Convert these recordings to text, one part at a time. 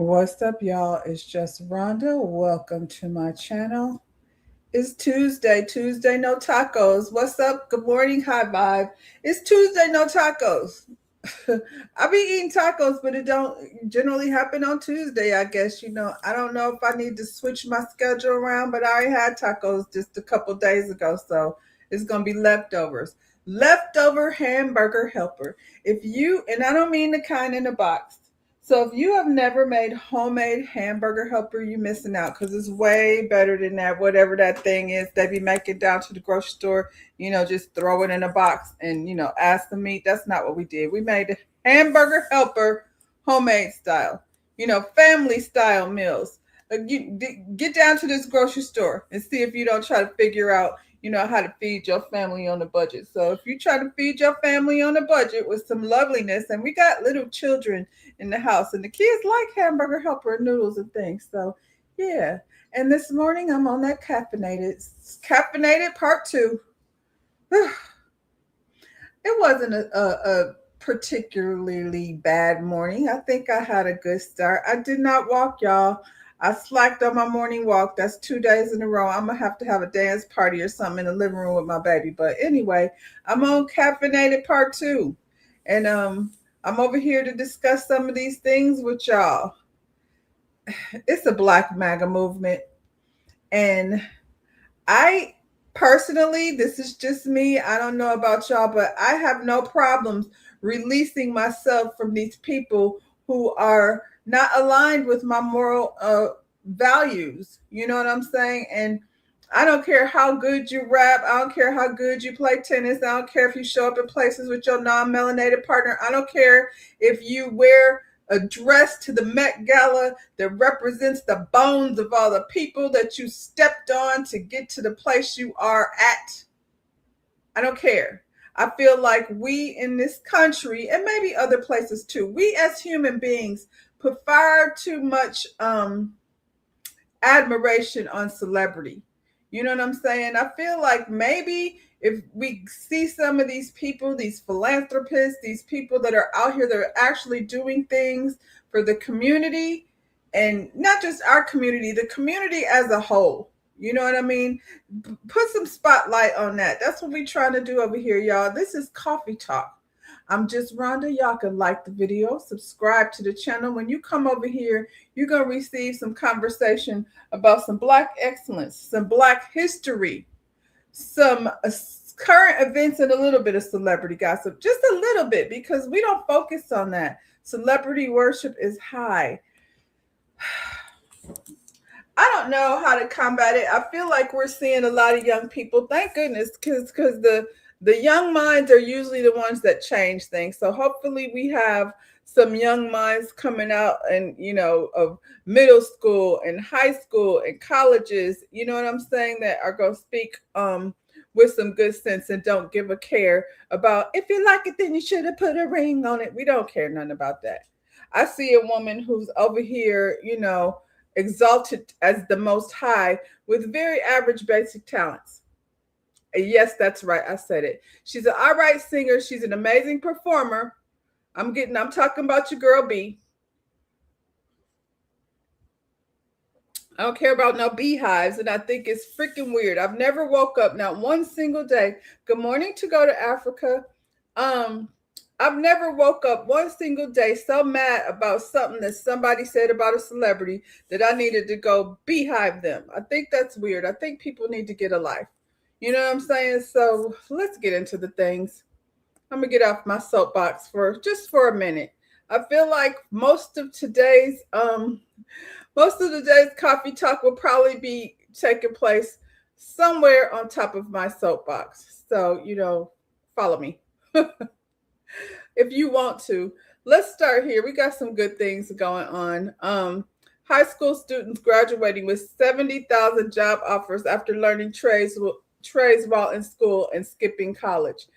What's up, y'all? It's just Rhonda. Welcome to my channel. It's Tuesday. Tuesday, no tacos. What's up? Good morning, high vibe. It's Tuesday, no tacos. I be eating tacos, but it don't generally happen on Tuesday. I guess I don't know if I need to switch my schedule around, but I already had tacos just a couple days ago, so it's gonna be leftovers. Leftover hamburger helper. If you and I don't mean the kind in the box. So if you have never made homemade hamburger helper, you're missing out because it's way better than that. Whatever that thing is, they be making down to the grocery store. Just throw it in a box and add some meat. That's not what we did. We made a hamburger helper homemade style. Family style meals. You get down to this grocery store and see if you don't try to figure out how to feed your family on a budget. So if you try to feed your family on a budget with some loveliness, and we got little children in the house, and the kids like hamburger helper and noodles and things. So yeah. And this morning I'm on that caffeinated part two. It wasn't a particularly bad morning. I think I had a good start. I did not walk, y'all. I slacked on my morning walk. That's 2 days in a row. I'm gonna have to have a dance party or something in the living room with my baby. But anyway, I'm on caffeinated part two, and I'm over here to discuss some of these things with y'all. It's a Black MAGA movement, and I personally, this is just me. I don't know about y'all, but I have no problems releasing myself from these people who are not aligned with my moral values. You know what I'm saying? And I don't care how good you rap. I don't care how good you play tennis. I don't care if you show up in places with your non-melanated partner. I don't care if you wear a dress to the Met Gala that represents the bones of all the people that you stepped on to get to the place you are at. I don't care. I feel like we in this country, and maybe other places too, we as human beings put far too much admiration on celebrity. You know what I'm saying? I feel like maybe if we see some of these people, these philanthropists, these people that are out here that are actually doing things for the community, and not just our community, the community as a whole. You know what I mean? Put some spotlight on that. That's what we're trying to do over here, y'all. This is Coffee Talk. I'm just Rhonda. Y'all can like the video, subscribe to the channel. When you come over here, you're going to receive some conversation about some Black excellence, some Black history, some current events, and a little bit of celebrity gossip. Just a little bit, because we don't focus on that. Celebrity worship is high. I don't know how to combat it. I feel like we're seeing a lot of young people. Thank goodness, because the young minds are usually the ones that change things. So hopefully we have some young minds coming out, and of middle school and high school and colleges. You know what I'm saying? That are going to speak with some good sense and don't give a care about, if you like it, then you should have put a ring on it. We don't care nothing about that. I see a woman who's over here, exalted as the most high with very average basic talents. Yes, that's right. I said it. She's an all right singer. She's an amazing performer. I'm talking about your girl B. I don't care about no beehives, and I think it's freaking weird. I've never woke up not one single day. Good morning to go to Africa. I've never woke up one single day so mad about something that somebody said about a celebrity that I needed to go beehive them. I think that's weird. I think people need to get a life. You know what I'm saying? So let's get into the things. I'm gonna get off my soapbox for a minute. I feel like most of the day's coffee talk will probably be taking place somewhere on top of my soapbox. So, follow me if you want to. Let's start here. We got some good things going on. High school students graduating with 70,000 job offers after learning trades while in school and skipping college.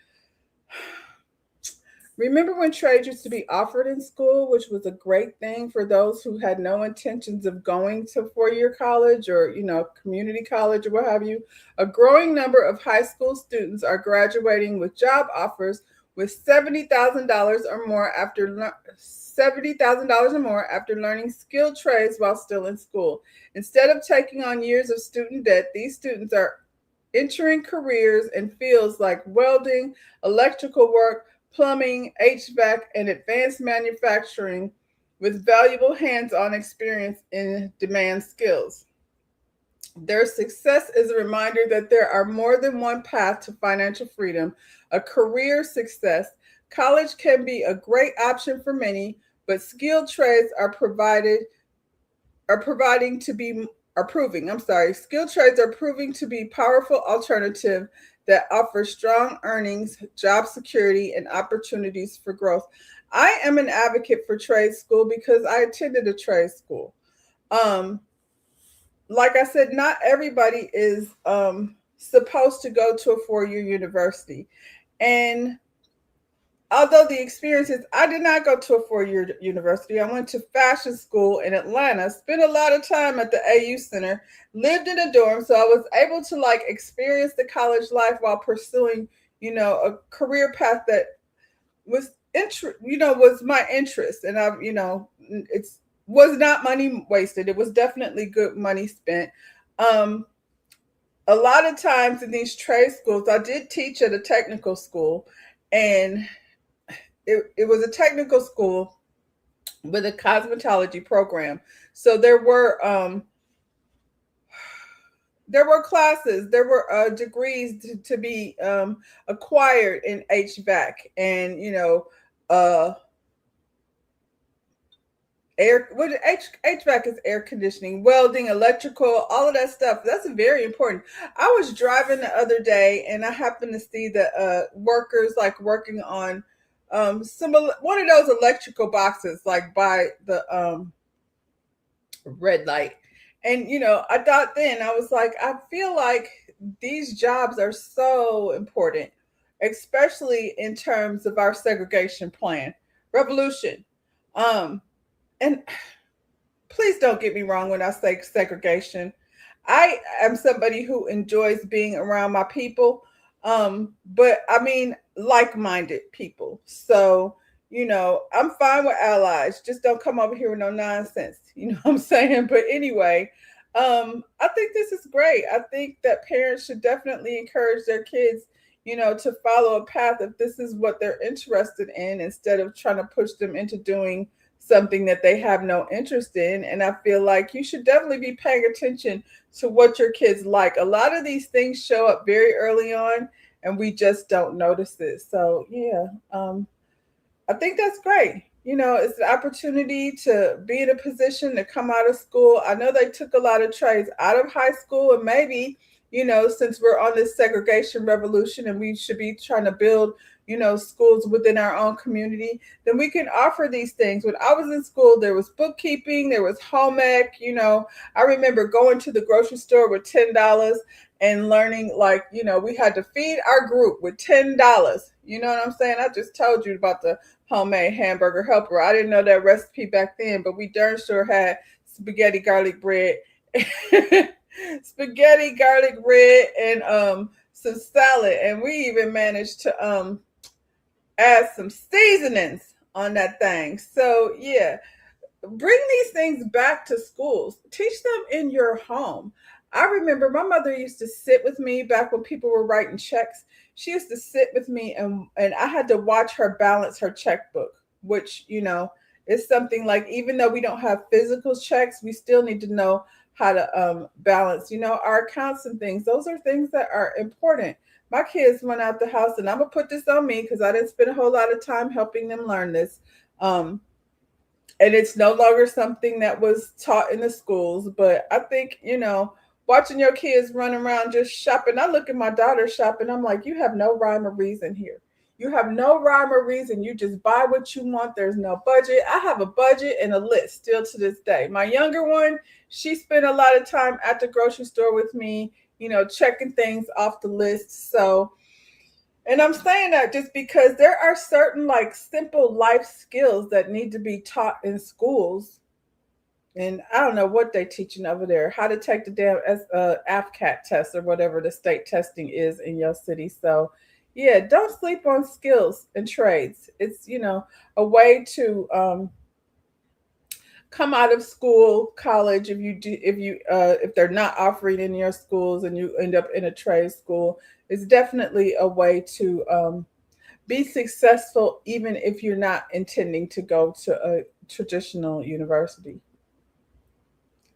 Remember when trades used to be offered in school, which was a great thing for those who had no intentions of going to four-year college or, community college or what have you? A growing number of high school students are graduating with job offers with $70,000 or more $70,000 or more after learning skilled trades while still in school. Instead of taking on years of student debt, these students are entering careers in fields like welding, electrical work, plumbing, HVAC, and advanced manufacturing with valuable hands on experience in demand skills. Their success is a reminder that there are more than one path to financial freedom, a career success. College can be a great option for many, but skilled trades are providing to be are proving, I'm sorry, skilled trades are proving to be powerful alternative that offer strong earnings, job security, and opportunities for growth. I am an advocate for trade school because I attended a trade school. Um, like I said, not everybody is supposed to go to a 4 year university. And although the experiences, I did not go to a 4 year university. I went to fashion school in Atlanta, spent a lot of time at the AU Center, lived in a dorm. So I was able to like experience the college life while pursuing, a career path that was was my interest. And it's was not money wasted. It was definitely good money spent. Um, a lot of times in these trade schools, I did teach at a technical school, and it was a technical school with a cosmetology program. So there were classes, there were degrees to be acquired in HVAC and uh, HVAC is air conditioning, welding, electrical, all of that stuff. That's very important. I was driving the other day and I happened to see the workers like working on one of those electrical boxes like by the red light. And I thought then, I was like, I feel like these jobs are so important, especially in terms of our segregation plan, revolution. Um, and please don't get me wrong when I say segregation. I am somebody who enjoys being around my people, but I mean like-minded people. So, I'm fine with allies. Just don't come over here with no nonsense. You know what I'm saying? But anyway, I think this is great. I think that parents should definitely encourage their kids, to follow a path if this is what they're interested in, instead of trying to push them into doing something that they have no interest in. And I feel like you should definitely be paying attention to what your kids like. A lot of these things show up very early on and we just don't notice it. So, yeah, I think that's great. It's an opportunity to be in a position to come out of school. I know they took a lot of trades out of high school, and maybe, since we're on this segregation revolution and we should be trying to build, schools within our own community, then we can offer these things. When I was in school, there was bookkeeping, there was home ec. I remember going to the grocery store with $10 and learning, like, we had to feed our group with $10. You know what I'm saying? I just told you about the homemade hamburger helper. I didn't know that recipe back then, but we darn sure had spaghetti garlic bread, spaghetti garlic bread, and some salad, and we even managed to add some seasonings on that thing. So yeah, bring these things back to schools. Teach them in your home. I remember my mother used to sit with me back when people were writing checks. She used to sit with me, and I had to watch her balance her checkbook, which, is something like, even though we don't have physical checks, we still need to know how to balance, our accounts and things. Those are things that are important. My kids went out the house, and I'm gonna put this on me because I didn't spend a whole lot of time helping them learn this. Um, and it's no longer something that was taught in the schools. But I think, watching your kids run around just shopping. I look at my daughter shopping. I'm like, you have no rhyme or reason here. You have no rhyme or reason. You just buy what you want. There's no budget. I have a budget and a list still to this day. My younger one, she spent a lot of time at the grocery store with me, checking things off the list. So, and I'm saying that just because there are certain like simple life skills that need to be taught in schools. And I don't know what they're teaching over there, how to take the damn AFCAT test or whatever the state testing is in your city. So, Yeah, don't sleep on skills and trades. It's, a way to come out of school, college, if they're not offering in your schools and you end up in a trade school, it's definitely a way to be successful even if you're not intending to go to a traditional university.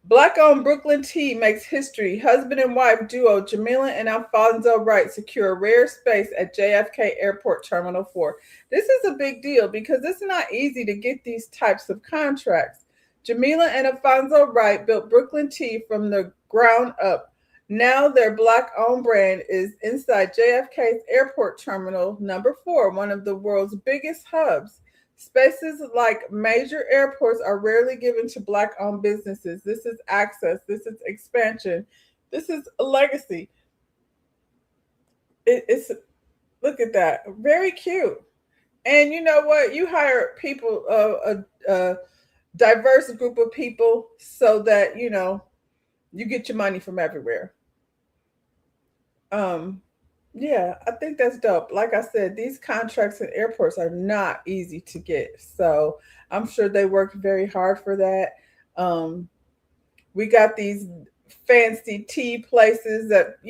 Black owned Brooklyn Tea makes history. Husband and wife duo Jamila and Alfonso Wright secure a rare space at JFK Airport Terminal 4. This is a big deal because it's not easy to get these types of contracts. Jamila and Alfonso Wright built Brooklyn Tea from the ground up. Now their black owned brand is inside JFK's Airport Terminal number 4, one of the world's biggest hubs. Spaces like major airports are rarely given to Black owned businesses. This is access, this is expansion, this is a legacy. It's look at that, very cute. And you know what? You hire people, a diverse group of people, so that you get your money from everywhere. Um, Yeah, I think that's dope. Like I said, these contracts at airports are not easy to get. So I'm sure they worked very hard for that. Um, we got these fancy tea places that,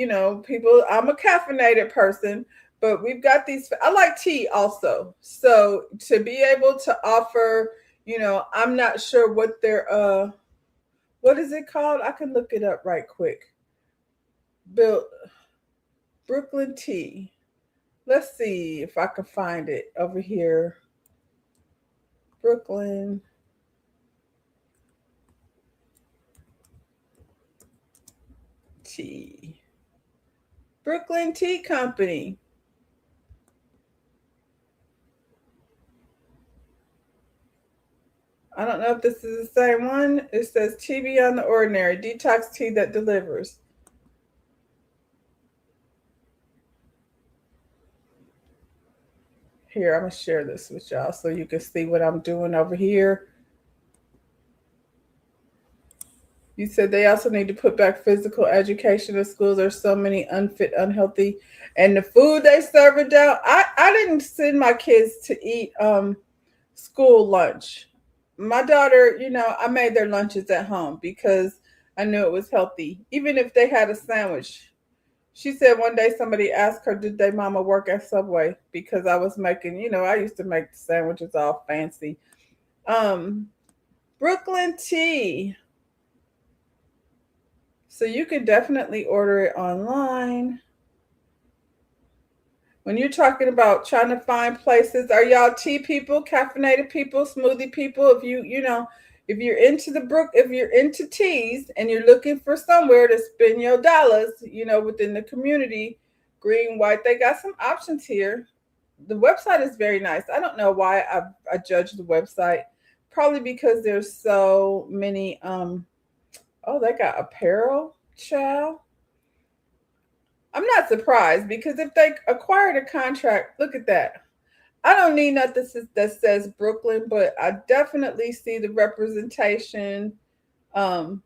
people, I'm a caffeinated person, but we've got these, I like tea also. So to be able to offer, I'm not sure what their, what is it called? I can look it up right quick. Built Brooklyn Tea. Let's see if I can find it over here. Brooklyn Tea. Brooklyn Tea Company. I don't know if this is the same one. It says tea beyond the ordinary, detox tea that delivers. Here, I'm going to share this with y'all so you can see what I'm doing over here. You said they also need to put back physical education in schools. There's so many unfit, unhealthy, and the food they serve it down. I didn't send my kids to eat school lunch. My daughter, I made their lunches at home because I knew it was healthy. Even if they had a sandwich. She said one day somebody asked her, did they mama work at Subway? Because I was making, I used to make the sandwiches all fancy. Um, Brooklyn Tea. So you can definitely order it online. When you're talking about trying to find places, are y'all tea people, caffeinated people, smoothie people? If you're into if you're into teas and you're looking for somewhere to spend your dollars, within the community, green, white, they got some options here. The website is very nice. I don't know why I judge the website. Probably because there's so many. Oh, they got apparel, child. I'm not surprised because if they acquired a contract, look at that. I don't need nothing that says Brooklyn, but I definitely see the representation. Um,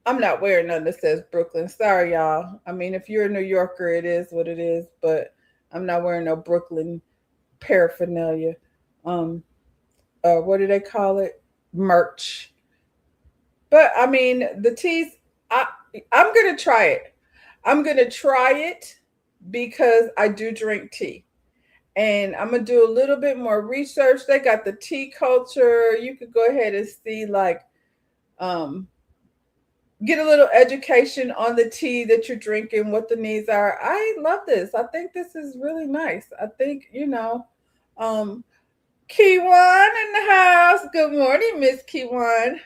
I'm not wearing nothing that says Brooklyn. Sorry, y'all. I mean, if you're a New Yorker, it is what it is, but I'm not wearing no Brooklyn paraphernalia. Um, what do they call it? Merch. But I mean, the teas. I I'm gonna try it. I'm gonna try it because I do drink tea. And I'm gonna do a little bit more research. They got the tea culture. You could go ahead and see um get a little education on the tea that you're drinking, what the needs are. I love this. I think this is really nice. I think, um Kiwan in the house. Good morning, Miss Kiwan.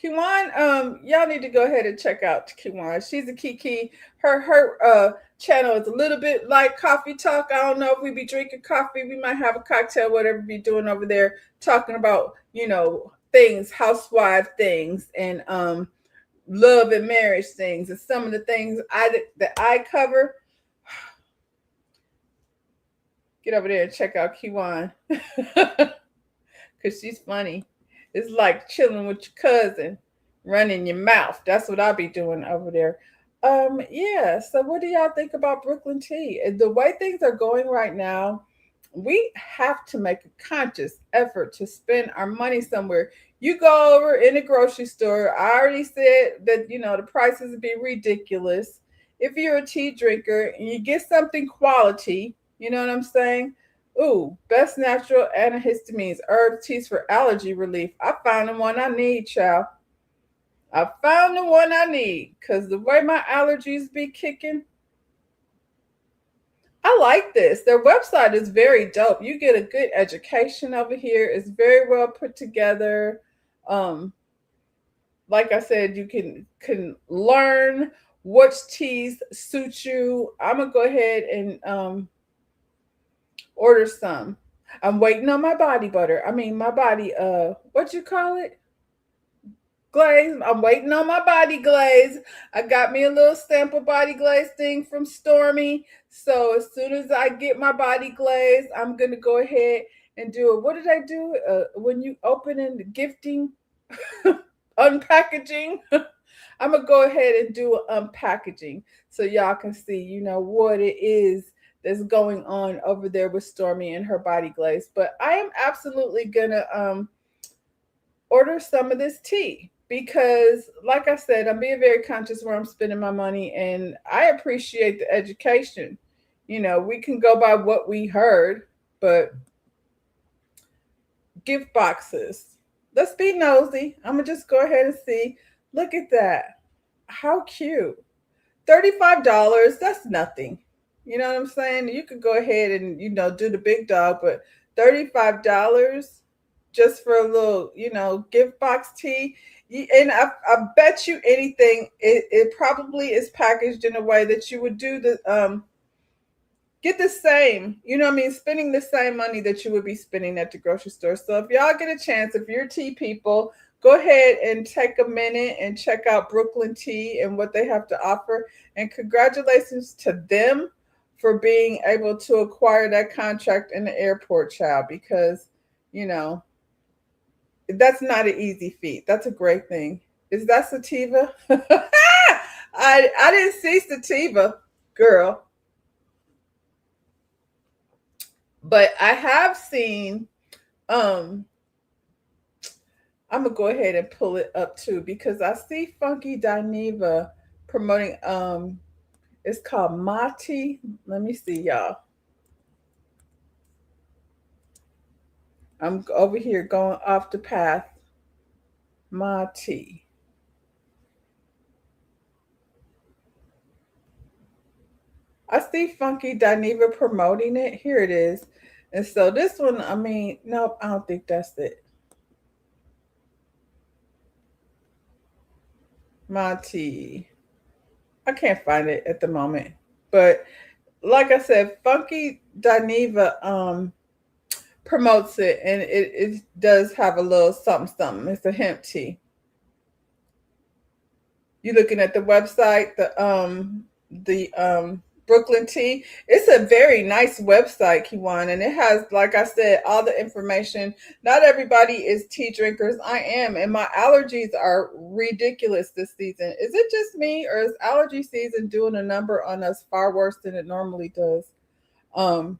Kiwan, y'all need to go ahead and check out Kiwan. She's a Kiki. Her channel is a little bit like coffee talk. I don't know if we be drinking coffee. We might have a cocktail, whatever we be doing over there, talking about, things, housewife things, and love and marriage things, and some of the things that I cover. Get over there and check out Kiwan. Because she's funny. It's like chilling with your cousin, running your mouth. That's what I'll be doing over there. Yeah, so what do y'all think about Brooklyn Tea? The way things are going right now, we have to make a conscious effort to spend our money somewhere. You go over in a grocery store, I already said that, the prices would be ridiculous. If you're a tea drinker and you get something quality, you know what I'm saying? Ooh, best natural antihistamines, herb teas for allergy relief. I found the one I need, child. I found the one I need because the way my allergies be kicking, I like this. Their website is very dope. You get a good education over here. It's very well put together. Um, like I said, you can learn which teas suit you. I'm gonna go ahead and order some. I'm waiting on my body butter. I mean my body what you call it? Glaze. I'm waiting on my body glaze. I got me a little sample body glaze thing from Stormy. So as soon as I get my body glaze, I'm gonna go ahead and do it. What did I do? When you open and gifting, unpackaging. I'm gonna go ahead and do an unpackaging so y'all can see, what it is that's going on over there with Stormy and her body glaze. But I am absolutely gonna order some of this tea because like I said, I'm being very conscious where I'm spending my money, and I appreciate the education. We can go by what we heard, but gift boxes, let's be nosy. I'm gonna just go ahead and see. Look at that, how cute. $35, that's nothing. You know what I'm saying? You could go ahead and do the big dog, but $35 just for a little, gift box tea. And I bet you anything, it probably is packaged in a way that you would do the get the same, what I mean, spending the same money that you would be spending at the grocery store. So if y'all get a chance, if you're tea people, go ahead and take a minute and check out Brooklyn Tea and what they have to offer. And congratulations to them for being able to acquire that contract in the airport, child, because, you know, that's not an easy feat. That's a great thing. Is that sativa? I didn't see sativa, girl. But I have seen um I'm gonna go ahead and pull it up too because I see Funky Dineva promoting it's called Mati. Let me see y'all. I'm over here going off the path. Mati. I see Funky Dineva promoting it. Here it is. And so this one, I mean, nope, I don't think that's it. Mati. I can't find it at the moment. But like I said, Funky Dineva promotes it, and it does have a little something something. It's a hemp tea. You looking at the website, the Brooklyn Tea. It's a very nice website, Kiwan, and it has, like I said, all the information. Not everybody is tea drinkers. I am, and my allergies are ridiculous this season. Is it just me, or is allergy season doing a number on us far worse than it normally does? Um,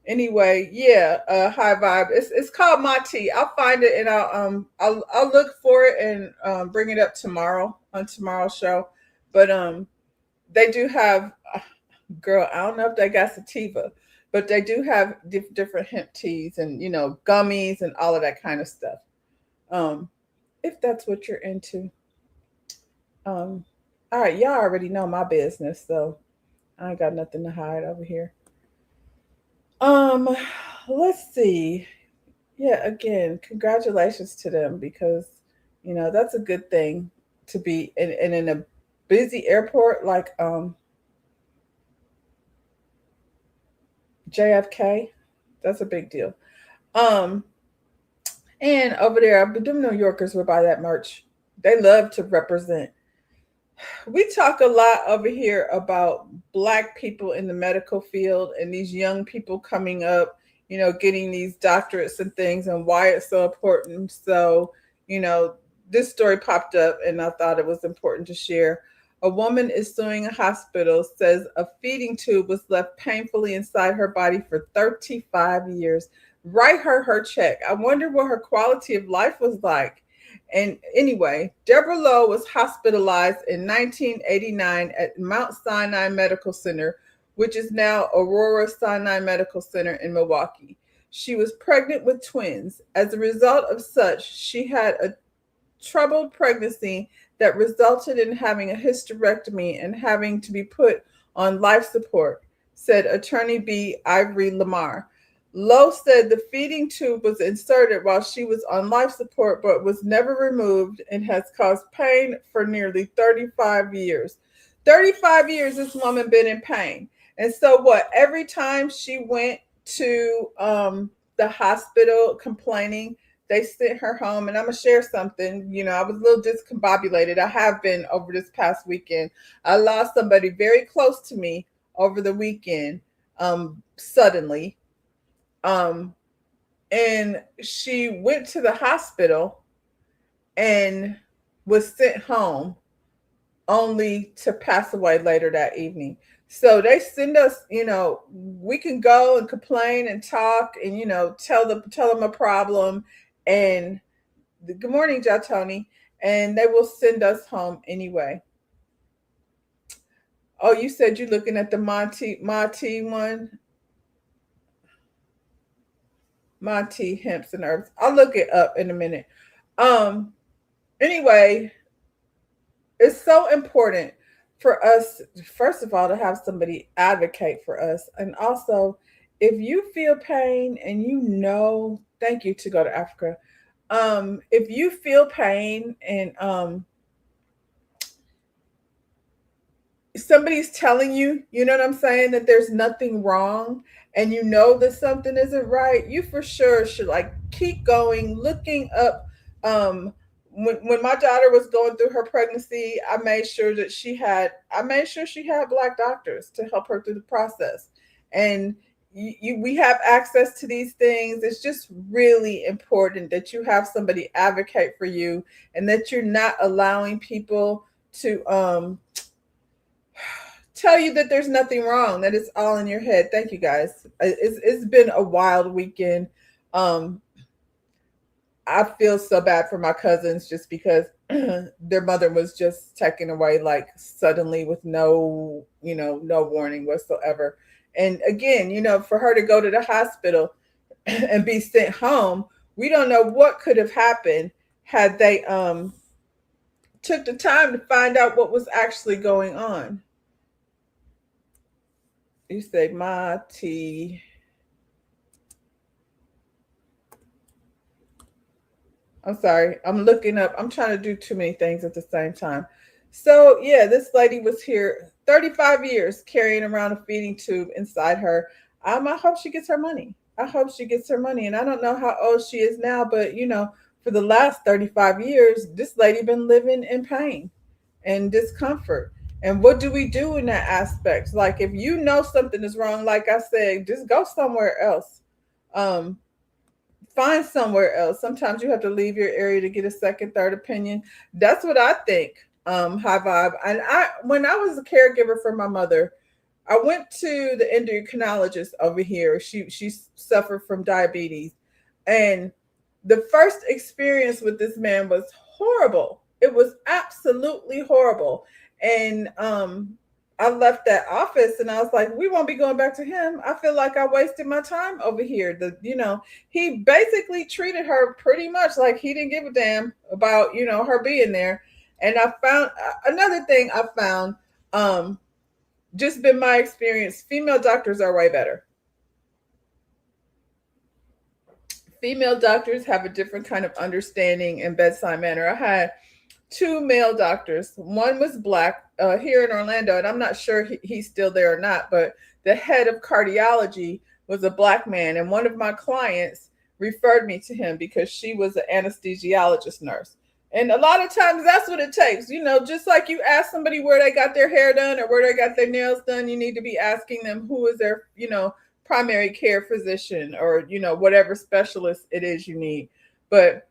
Anyway, yeah, high vibe. It's called my tea. I'll find it and I'll look for it and bring it up tomorrow on tomorrow's show. But they do have girl. I don't know if they got sativa, but they do have different hemp teas and gummies and all of that kind of stuff. Um, if that's what you're into. Um, all right, y'all already know my business, so I ain't got nothing to hide over here. Um, let's see. Yeah, again, congratulations to them because that's a good thing to be in a busy airport like JFK. That's a big deal. Um, and over there, them New Yorkers will buy that merch. They love to represent. We talk a lot over here about Black people in the medical field and these young people coming up, getting these doctorates and things and why it's so important. So, you know, this story popped up and I thought it was important to share. A woman is suing a hospital, says a feeding tube was left painfully inside her body for 35 years. Write her check. I wonder what her quality of life was like. And anyway, Deborah Lowe was hospitalized in 1989 at Mount Sinai Medical Center, which is now Aurora Sinai Medical Center in Milwaukee. She was pregnant with twins. As a result of such, she had a troubled pregnancy that resulted in having a hysterectomy and having to be put on life support, said attorney B. Ivory Lamar. Lowe said the feeding tube was inserted while she was on life support but was never removed and has caused pain for nearly 35 years. 35 years this woman been in pain. And so what? Every time she went to the hospital complaining, they sent her home. And I'm gonna share something. I was a little discombobulated. I have been over this past weekend. I lost somebody very close to me over the weekend, suddenly. And she went to the hospital and was sent home only to pass away later that evening. So they send us, we can go and complain and talk and tell them a problem and good morning, Jatoni, and they will send us home anyway. Oh, you said you're looking at the Monty one, Monty Hemps and Herbs. I'll look it up in a minute. Anyway, it's so important for us, first of all, to have somebody advocate for us. And also, if you feel pain and thank you to go to Africa. If you feel pain and somebody's telling you, you know what I'm saying, that there's nothing wrong and you know that something isn't right, you for sure should like keep going, looking up. When my daughter was going through her pregnancy, I made sure she had Black doctors to help her through the process. And we have access to these things. It's just really important that you have somebody advocate for you and that you're not allowing people to tell you that there's nothing wrong, that it's all in your head. Thank you guys. It's been a wild weekend. I feel so bad for my cousins just because their mother was just taken away like suddenly with no warning whatsoever. And again, for her to go to the hospital and be sent home, we don't know what could have happened had they took the time to find out what was actually going on. You say my tea. I'm sorry. I'm looking up. I'm trying to do too many things at the same time. So, yeah, this lady was here 35 years carrying around a feeding tube inside her. I hope she gets her money. I hope she gets her money. And I don't know how old she is now, but, for the last 35 years, this lady been living in pain and discomfort. And what do we do in that aspect? Like, if you know something is wrong, like I said, just go somewhere else. Um, Find somewhere else. Sometimes you have to leave your area to get a second, third opinion. That's what I think. High vibe. And when I was a caregiver for my mother, I went to the endocrinologist over here. She suffered from diabetes, and the first experience with this man was horrible. It was absolutely horrible. And I left that office and I was like, we won't be going back to him. I feel like I wasted my time over here. He basically treated her pretty much like he didn't give a damn about, her being there. And I found another thing just been my experience. Female doctors are way better. Female doctors have a different kind of understanding and bedside manner. I had two male doctors. One was Black here in Orlando, and I'm not sure he's still there or not, but the head of cardiology was a Black man. And one of my clients referred me to him because she was an anesthesiologist nurse. And a lot of times that's what it takes. Just like you ask somebody where they got their hair done or where they got their nails done, you need to be asking them who is their, primary care physician or, whatever specialist it is you need. But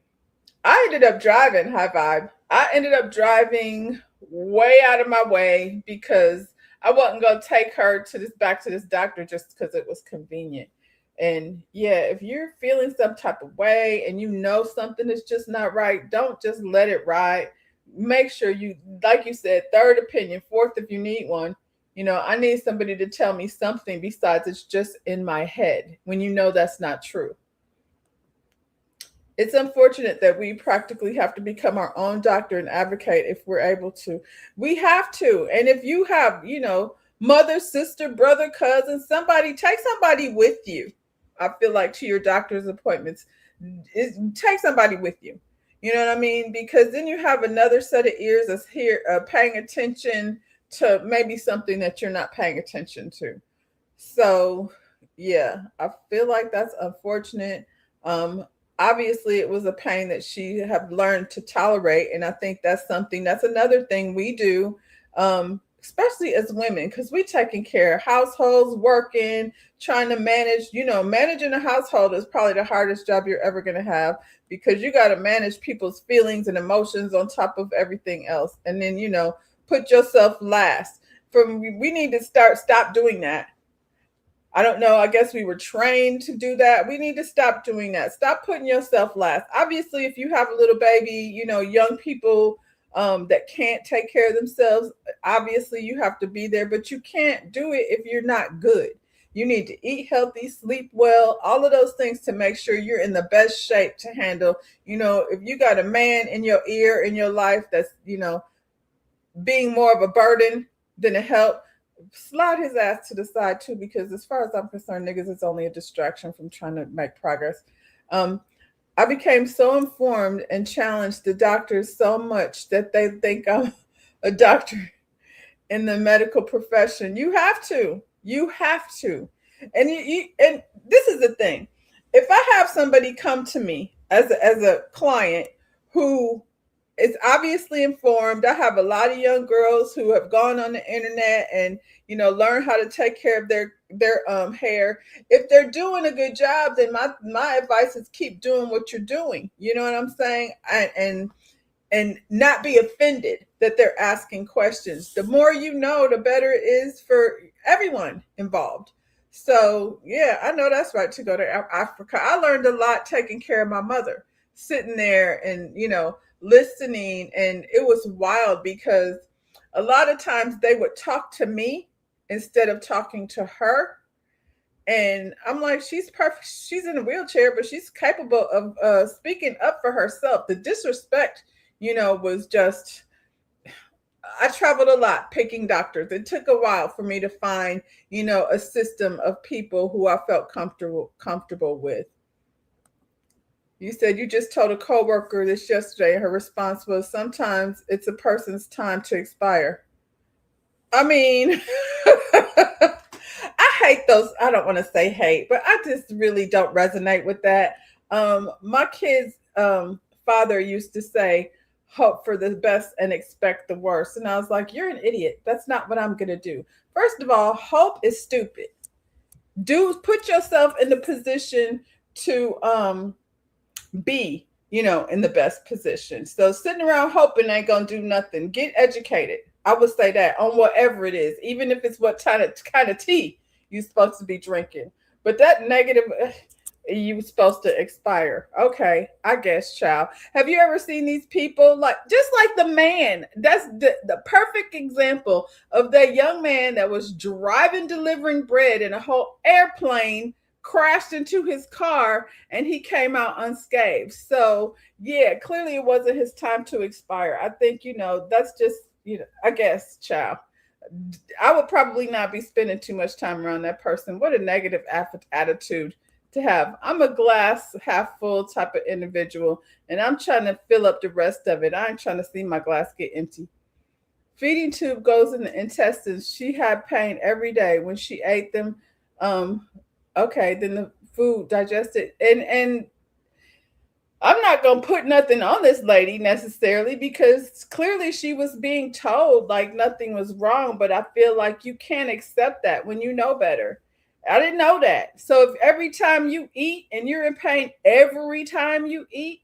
I ended up driving, high vibe. I ended up driving way out of my way because I wasn't gonna take her to this back to this doctor just because it was convenient. And yeah, if you're feeling some type of way and you know something is just not right, don't just let it ride. Make sure you, like you said, third opinion, fourth if you need one. I need somebody to tell me something besides it's just in my head when you know that's not true. It's unfortunate that we practically have to become our own doctor and advocate if we're able to. We have to. And if you have, mother, sister, brother, cousin, take somebody with you. I feel like to your doctor's appointments, take somebody with you. You know what I mean? Because then you have another set of ears that's here paying attention to maybe something that you're not paying attention to. So, yeah, I feel like that's unfortunate. Um, Obviously, it was a pain that she have learned to tolerate, and I think that's another thing we do, especially as women, because we taking care of households, working, trying to manage. Managing a household is probably the hardest job you're ever going to have because you got to manage people's feelings and emotions on top of everything else, and then put yourself last. We need to stop doing that. I don't know. I guess we were trained to do that. We need to stop doing that. Stop putting yourself last. Obviously, if you have a little baby, young people that can't take care of themselves, obviously you have to be there, but you can't do it if you're not good. You need to eat healthy, sleep well, all of those things to make sure you're in the best shape to handle. If you got a man in your ear in your life that's, being more of a burden than a help, slide his ass to the side too, because as far as I'm concerned, niggas is only a distraction from trying to make progress. Um, I became so informed and challenged the doctors so much that they think I'm a doctor in the medical profession. You have to. You have to. And this is the thing. If I have somebody come to me as a client who is obviously informed. I have a lot of young girls who have gone on the internet and learn how to take care of their hair. If they're doing a good job, then my advice is keep doing what you're doing. You know what I'm saying? And not be offended that they're asking questions. The more you know, the better it is for everyone involved. So yeah, I know that's right to go to Africa. I learned a lot taking care of my mother, sitting there and listening, and it was wild because a lot of times they would talk to me instead of talking to her. And I'm like, she's perfect. She's in a wheelchair, but she's capable of speaking up for herself. The disrespect, was just. I traveled a lot picking doctors. It took a while for me to find, a system of people who I felt comfortable with. You said you just told a coworker this yesterday. Her response was, "Sometimes it's a person's time to expire." I mean, I hate those. I don't want to say hate, but I just really don't resonate with that. My kid's father used to say, "Hope for the best and expect the worst," and I was like, "You're an idiot. That's not what I'm gonna do." First of all, hope is stupid. Do put yourself in the position to be, in the best position. So sitting around hoping ain't gonna do nothing. Get educated. I would say that on whatever it is, even if it's what kind of tea you're supposed to be drinking. But that negative, you supposed to expire. Okay, I guess, child. Have you ever seen these people just like the man? That's the perfect example of that young man that was driving, delivering bread, and a whole airplane crashed into his car and he came out unscathed. So yeah, clearly it wasn't his time to expire. I think, that's just, I guess, child. I would probably not be spending too much time around that person. What a negative attitude to have. I'm a glass half full type of individual, and I'm trying to fill up the rest of it. I ain't trying to see my glass get empty. Feeding tube goes in the intestines. She had pain every day when she ate them. Um, okay, then the food digested, and I'm not going to put nothing on this lady necessarily because clearly she was being told like nothing was wrong, but I feel like you can't accept that when you know better. I didn't know that. So if every time you eat and you're in pain every time you eat,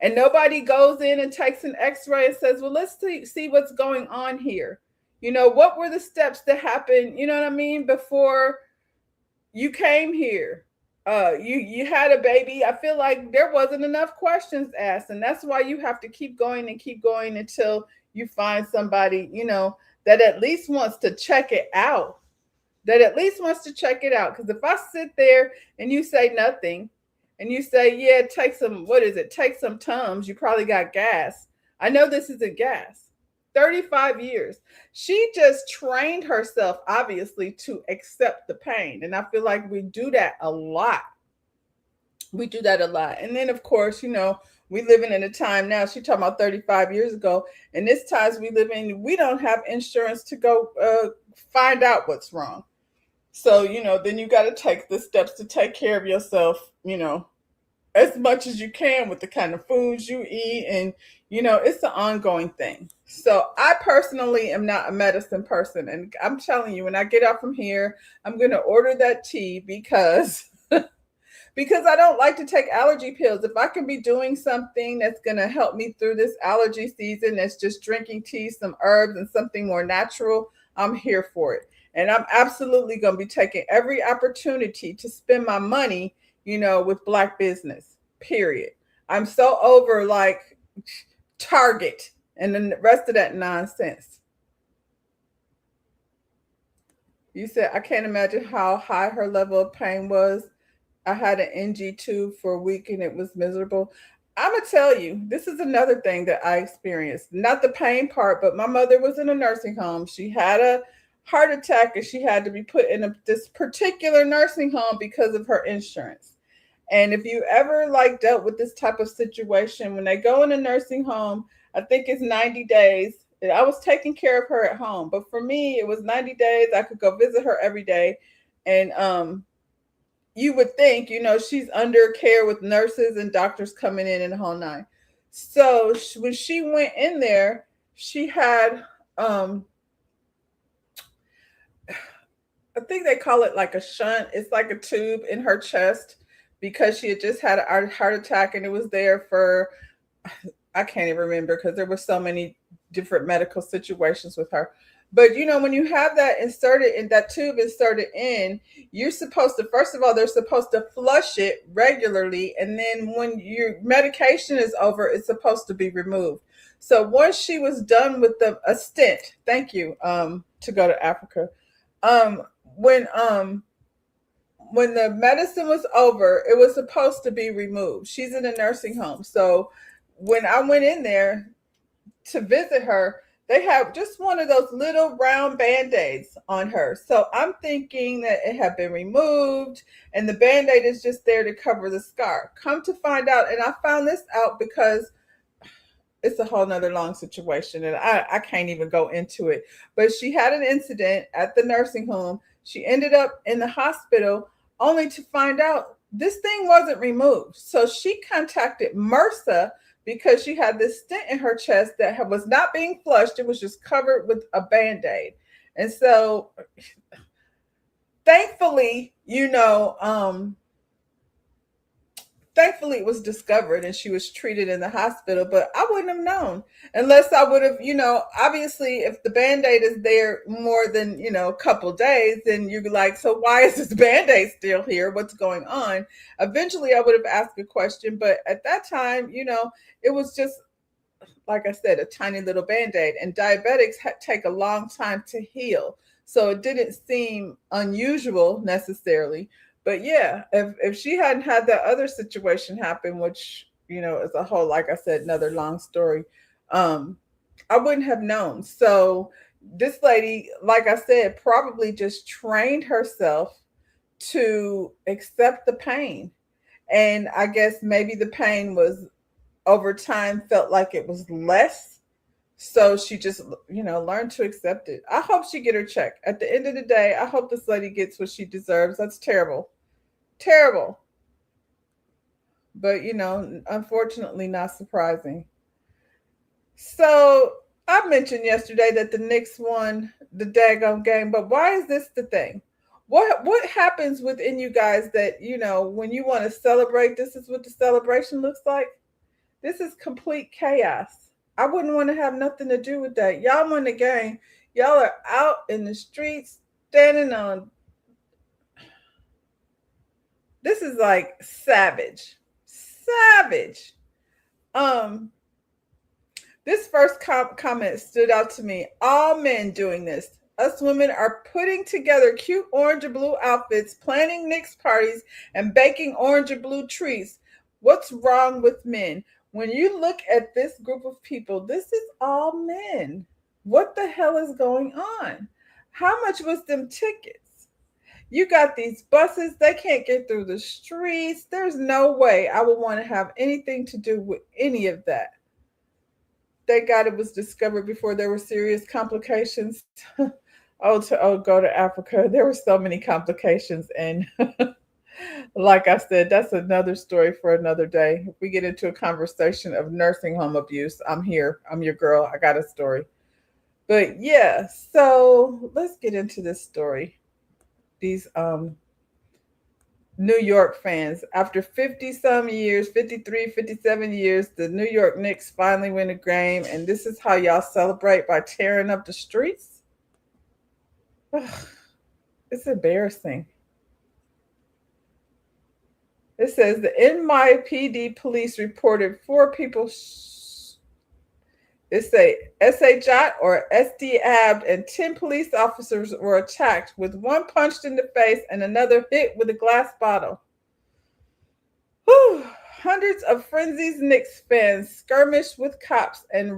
And nobody goes in and takes an x-ray and says, well, let's see what's going on here. What were the steps that happened, what I mean, before you came here? You had a baby. I feel like there wasn't enough questions asked, and that's why you have to keep going and keep going until you find somebody, that at least wants to check it out. Because if I sit there and you say nothing, and you say, yeah, take some, what is it? Take some Tums. You probably got gas. I know this isn't gas. 35 years. She just trained herself, obviously, to accept the pain. And I feel like we do that a lot. And then, of course, we living in a time now. She talking about 35 years ago. And this times we live in, we don't have insurance to go find out what's wrong. So, then you got to take the steps to take care of yourself, as much as you can with the kind of foods you eat. And, it's an ongoing thing. So I personally am not a medicine person. And I'm telling you, when I get out from here, I'm going to order that tea because I don't like to take allergy pills. If I can be doing something that's going to help me through this allergy season, that's just drinking tea, some herbs, and something more natural, I'm here for it. And I'm absolutely going to be taking every opportunity to spend my money, with Black business, period. I'm so over like Target and then the rest of that nonsense. You said, I can't imagine how high her level of pain was. I had an NG tube for a week and it was miserable. I'm going to tell you, this is another thing that I experienced. Not the pain part, but my mother was in a nursing home. She had a heart attack and she had to be put in this particular nursing home because of her insurance. And if you ever dealt with this type of situation, when they go in a nursing home, I think it's 90 days. I was taking care of her at home, but for me, it was 90 days. I could go visit her every day. And you would think, she's under care with nurses and doctors coming in and the whole nine. So when she went in there, she had, I think they call it like a shunt. It's like a tube in her chest because she had just had a heart attack and it was there for, I can't even remember because there were so many different medical situations with her. But when you have that inserted in that tube inserted in, you're supposed to, first of all, they're supposed to flush it regularly. And then when your medication is over, it's supposed to be removed. So once she was done with a stint, thank you, to go to Africa. When the medicine was over, it was supposed to be removed. She's in a nursing home. So when I went in there to visit her, they have just one of those little round Band-Aids on her. So I'm thinking that it had been removed and the Band-Aid is just there to cover the scar. Come to find out, and I found this out because it's a whole nother long situation and I can't even go into it. But she had an incident at the nursing home. She ended up in the hospital only to find out this thing wasn't removed. So she contacted MRSA because she had this stent in her chest that was not being flushed. It was just covered with a Band-Aid. And so thankfully, thankfully it was discovered and she was treated in the hospital, but I wouldn't have known unless I would have, obviously if the Band-Aid is there more than, a couple days, then you're like, so why is this Band-Aid still here? What's going on? Eventually I would have asked a question, but at that time, it was just, like I said, a tiny little Band-Aid, and diabetics take a long time to heal. So it didn't seem unusual necessarily. But yeah, if she hadn't had that other situation happen, which, is a whole, like I said, another long story, I wouldn't have known. So this lady, like I said, probably just trained herself to accept the pain. And I guess maybe the pain was over time felt like it was less. So she just, learned to accept it. I hope she get her check. At the end of the day, I hope this lady gets what she deserves. That's terrible. Terrible. But, unfortunately not surprising. So I mentioned yesterday that the Knicks won the daggone game, but why is this the thing? What happens within you guys that, when you want to celebrate, this is what the celebration looks like? This is complete chaos. I wouldn't want to have nothing to do with that. Y'all won the game. Y'all are out in the streets standing on. This is like savage. Savage. Um, this first comment stood out to me. All men doing this. Us women are putting together cute orange and blue outfits, planning Knicks parties, and baking orange and blue treats. What's wrong with men? When you look at this group of people, this is all men. What the hell is going on? How much was them tickets? You got these buses, they can't get through the streets. There's no way I would want to have anything to do with any of that. Thank God it was discovered before there were serious complications. Go to Africa. There were so many complications. And like I said, that's another story for another day. If we get into a conversation of nursing home abuse, I'm here. I'm your girl. I got a story. But yeah, so let's get into this story. These New York fans. After 50 some years, 53, 57 years, the New York Knicks finally win a game. And this is how y'all celebrate by tearing up the streets? Ugh, it's embarrassing. It says the NYPD police reported 4 people. It's a shot or SDAbbed, and 10 police officers were attacked, with one punched in the face and another hit with a glass bottle. Whew. Hundreds of frenzied Knicks fans skirmished with cops and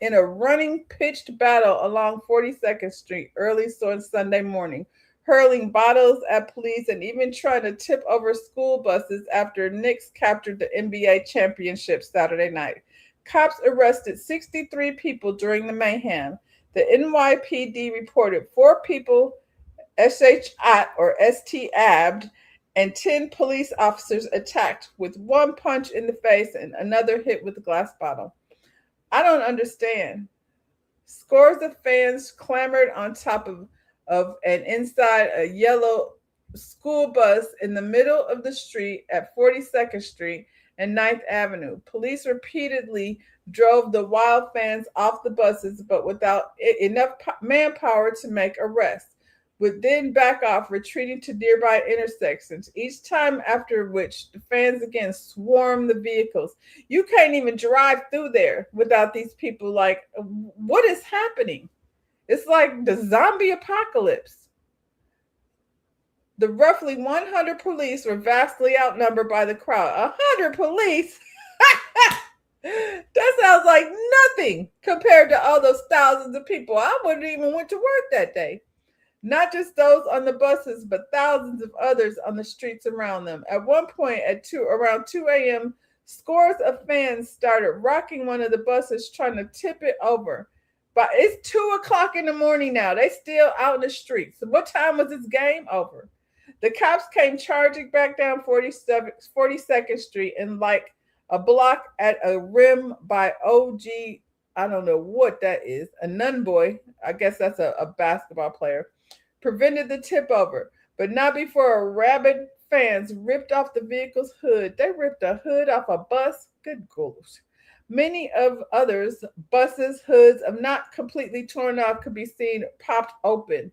in a running pitched battle along 42nd Street early Sunday morning, hurling bottles at police and even trying to tip over school buses after Knicks captured the NBA championship Saturday night. Cops arrested 63 people during the mayhem. The NYPD reported 4 people SHAT or ST-abbed and 10 police officers attacked, with one punch in the face and another hit with a glass bottle. I don't understand. Scores of fans clamored on top of and inside a yellow school bus in the middle of the street at 42nd Street and 9th Avenue. Police repeatedly drove the wild fans off the buses, but without enough manpower to make arrests, would then back off, retreating to nearby intersections, each time after which the fans again swarm the vehicles. You can't even drive through there without these people. Like, what is happening? It's like the zombie apocalypse. The roughly 100 police were vastly outnumbered by the crowd. 100 police? That sounds like nothing compared to all those thousands of people. I wouldn't even went to work that day. Not just those on the buses, but thousands of others on the streets around them. At one point, around 2 a.m., scores of fans started rocking one of the buses, trying to tip it over. But it's 2 o'clock in the morning now. They still out in the streets. So what time was this game over? The cops came charging back down 42nd Street and like a block at a rim by OG. I don't know what that is. A nun boy. I guess that's a basketball player. Prevented the tip over, but not before rabid fans ripped off the vehicle's hood. They ripped a hood off a bus. Good gosh. Many of others' buses' hoods, of not completely torn off, could be seen popped open.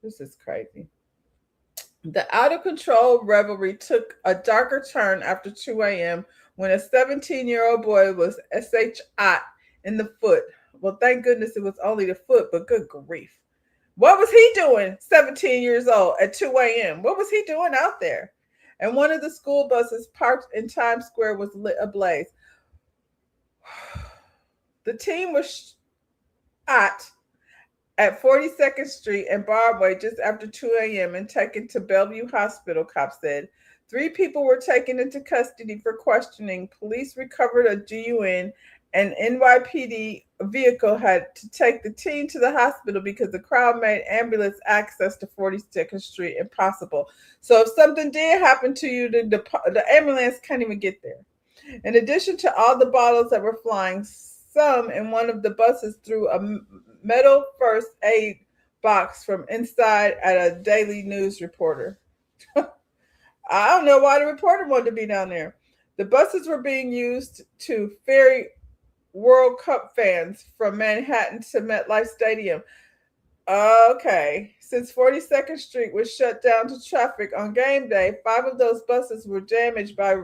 This is crazy. The out of control revelry took a darker turn after 2 a.m. when a 17-year-old boy was shot in the foot. Well, thank goodness it was only the foot, but good grief. What was he doing, 17 years old, at 2 a.m.? What was he doing out there? And one of the school buses parked in Times Square was lit ablaze. The team was shot at 42nd Street and Broadway just after 2 a.m. and taken to Bellevue Hospital, cops said. 3 people were taken into custody for questioning. Police recovered a gun. An NYPD vehicle had to take the teen to the hospital because the crowd made ambulance access to 42nd Street impossible. So if something did happen to you, the ambulance can't even get there. In addition to all the bottles that were flying, some in one of the buses threw a metal first aid box from inside at a Daily News reporter. I don't know why the reporter wanted to be down there. The buses were being used to ferry World Cup fans from Manhattan to MetLife Stadium. Okay. Since 42nd Street was shut down to traffic on game day, 5 of those buses were damaged by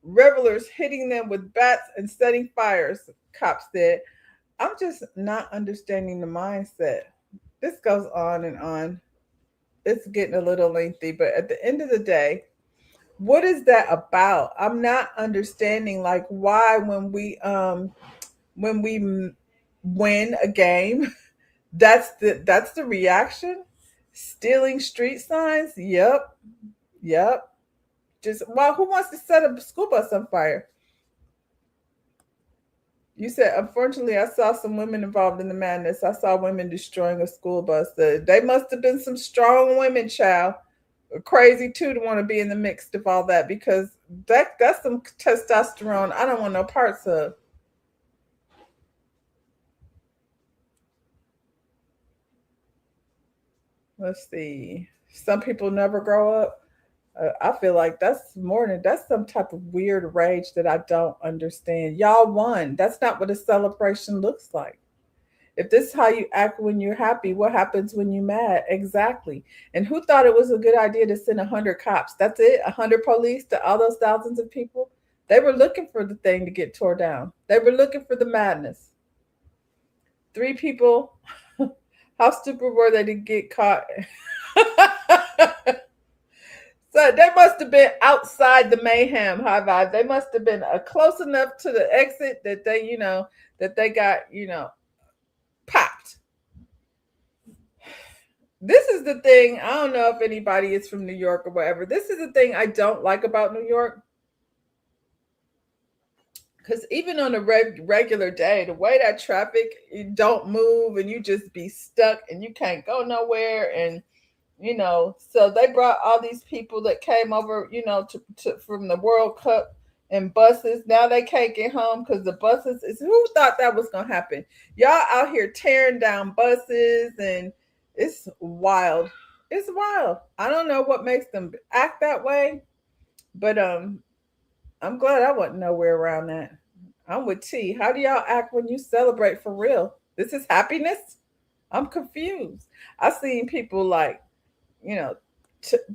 revelers hitting them with bats and setting fires, cops said. I'm just not understanding the mindset. This goes on and on. It's getting a little lengthy, but at the end of the day, what is that about? I'm not understanding like why when we win a game, that's the reaction. Stealing street signs? Yep. Yep. Just well, who wants to set a school bus on fire? You said, unfortunately, I saw some women involved in the madness. I saw women destroying a school bus. They must have been some strong women, child. Crazy too to want to be in the mix of all that because that's some testosterone I don't want no parts of. Let's see. Some people never grow up. I feel like that's some type of weird rage that I don't understand. Y'all won. That's not what a celebration looks like. If this is how you act when you're happy, what happens when you're mad? Exactly. And who thought it was a good idea to send 100 cops? That's it, 100 police to all those thousands of people. They were looking for the thing to get tore down. They were looking for the madness. 3 people. How stupid were they to get caught? So they must have been outside the mayhem, high vibe. They must have been close enough to the exit that they got, popped. This is the thing. I don't know if anybody is from New York or whatever. This is the thing I don't like about New York. Because even on a regular day, the way that traffic, you don't move and you just be stuck and you can't go nowhere. And so they brought all these people that came over, from the World Cup and buses. Now they can't get home because the buses is who thought that was gonna happen? Y'all out here tearing down buses and it's wild. It's wild. I don't know what makes them act that way, but I'm glad I wasn't nowhere around that. I'm with T. How do y'all act when you celebrate for real? This is happiness? I'm confused. I've seen people like you know,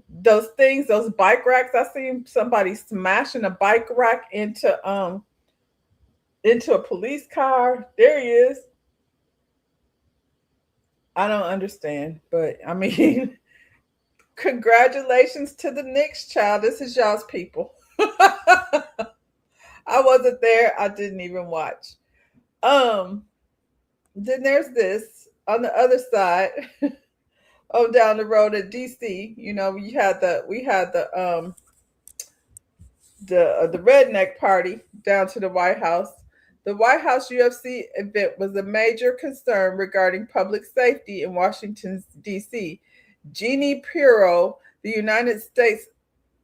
those things, those bike racks. I seen somebody smashing a bike rack into a police car. There he is. I don't understand, but I mean, congratulations to the Knicks, child. This is y'all's people. I wasn't there. I didn't even watch. Um, then there's this on the other side. Oh, down the road at DC, we had the redneck party down to the White House. The White House UFC event was a major concern regarding public safety in Washington D.C. Jeannie Pirro, the United States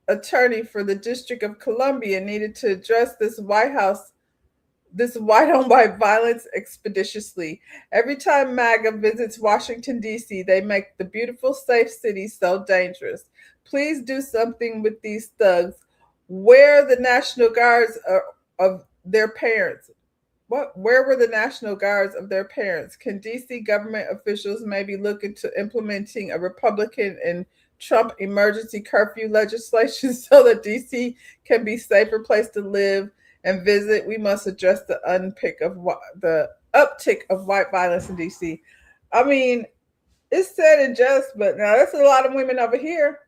attorney for the District of Columbia, needed to address this white on white violence expeditiously. Every time MAGA visits Washington, D.C., they make the beautiful, safe city so dangerous. Please do something with these thugs. Where are the National Guards of their parents? What? Where were the National Guards of their parents? Can DC government officials maybe look into implementing a Republican and Trump emergency curfew legislation so that DC can be a safer place to live and visit? We must address the uptick of white violence in DC. I mean, it's said and just, but now there's a lot of women over here.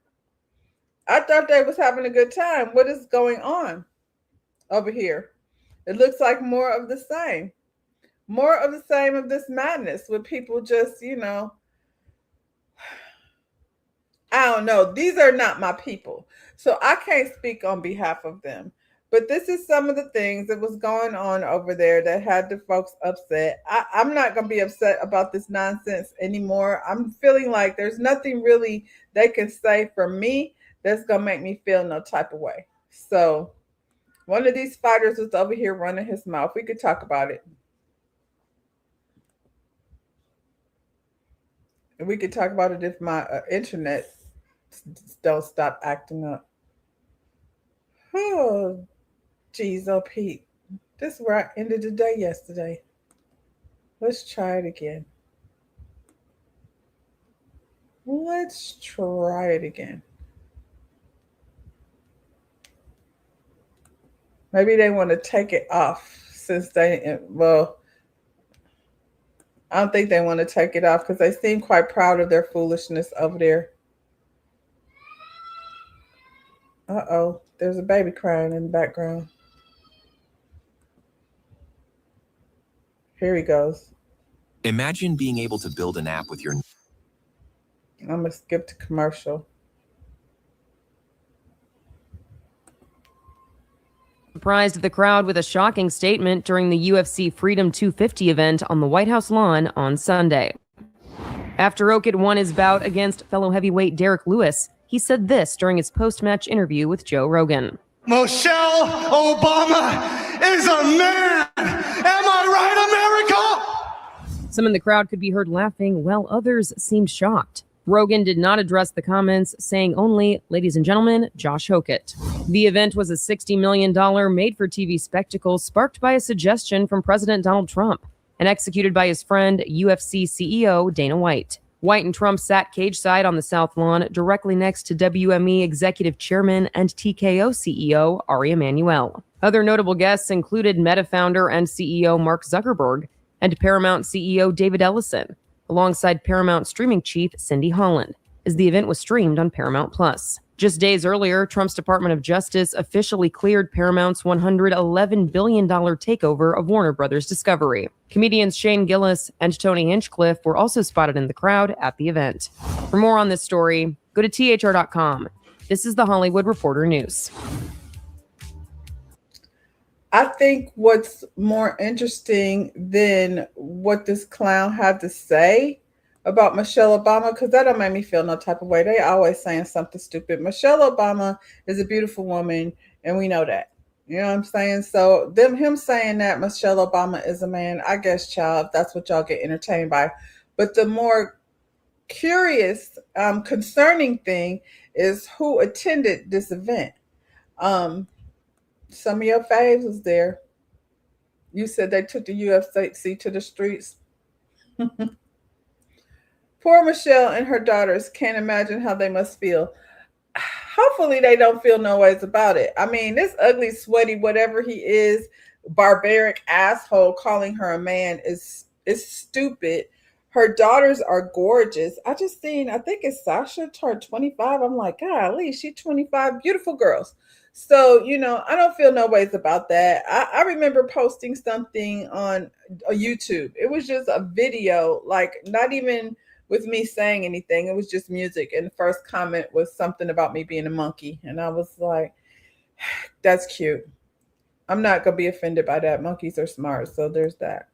I thought they was having a good time. What is going on over here? It looks like more of the same. More of the same of this madness with people just, I don't know. These are not my people. So I can't speak on behalf of them. But this is some of the things that was going on over there that had the folks upset. I'm not going to be upset about this nonsense anymore. I'm feeling like there's nothing really they can say for me that's going to make me feel no type of way. So one of these fighters was over here running his mouth. We could talk about it. And we could talk about it if my internet don't stop acting up. Jeez, oh Pete. This is where I ended the day yesterday. Let's try it again. Let's try it again. Maybe they want to take it off since well, I don't think they want to take it off because they seem quite proud of their foolishness over there. Uh-oh, there's a baby crying in the background. Here he goes. Imagine being able to build an app with your... I'm going to skip to commercial. Surprised the crowd with a shocking statement during the UFC Freedom 250 event on the White House lawn on Sunday. After Rokic won his bout against fellow heavyweight Derek Lewis, he said this during his post-match interview with Joe Rogan. Michelle Obama is a man! Am I right, America? Some in the crowd could be heard laughing, while others seemed shocked. Rogan did not address the comments, saying only, "Ladies and gentlemen, Josh Hokett." The event was a $60 million made-for-TV spectacle sparked by a suggestion from President Donald Trump and executed by his friend, UFC CEO Dana White. White and Trump sat cage-side on the South Lawn, directly next to WME Executive Chairman and TKO CEO Ari Emanuel. Other notable guests included Meta founder and CEO Mark Zuckerberg and Paramount CEO David Ellison, alongside Paramount streaming chief Cindy Holland, as the event was streamed on Paramount+. Just days earlier, Trump's Department of Justice officially cleared Paramount's $111 billion takeover of Warner Brothers Discovery. Comedians Shane Gillis and Tony Hinchcliffe were also spotted in the crowd at the event. For more on this story, go to thr.com. This is the Hollywood Reporter News. I think what's more interesting than what this clown had to say about Michelle Obama, because that don't make me feel no type of way. They always saying something stupid. Michelle Obama is a beautiful woman, and we know that. You know what I'm saying? So him saying that Michelle Obama is a man, I guess, child, that's what y'all get entertained by. But the more curious, concerning thing is who attended this event. Some of your faves was there. You said they took the UFC to the streets. Poor Michelle and her daughters can't imagine how they must feel. Hopefully they don't feel no ways about it. I mean, this ugly, sweaty, whatever he is, barbaric asshole calling her a man is stupid. Her daughters are gorgeous. I think it's Sasha turned 25. I'm like, golly, she's 25. Beautiful girls. So, I don't feel no ways about that. I remember posting something on YouTube. It was just a video, like not even with me saying anything. It was just music. And the first comment was something about me being a monkey. And I was like, that's cute. I'm not going to be offended by that. Monkeys are smart. So there's that.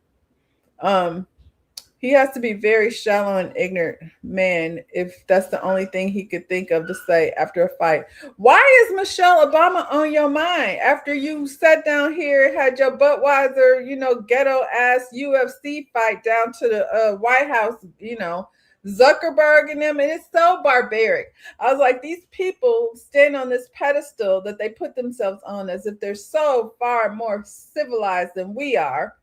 He has to be very shallow and ignorant man if that's the only thing he could think of to say after a fight. Why is Michelle Obama on your mind after you sat down here, had your Budweiser, ghetto ass UFC fight down to the White House, Zuckerberg and them, and it's so barbaric. I was like, these people stand on this pedestal that they put themselves on as if they're so far more civilized than we are.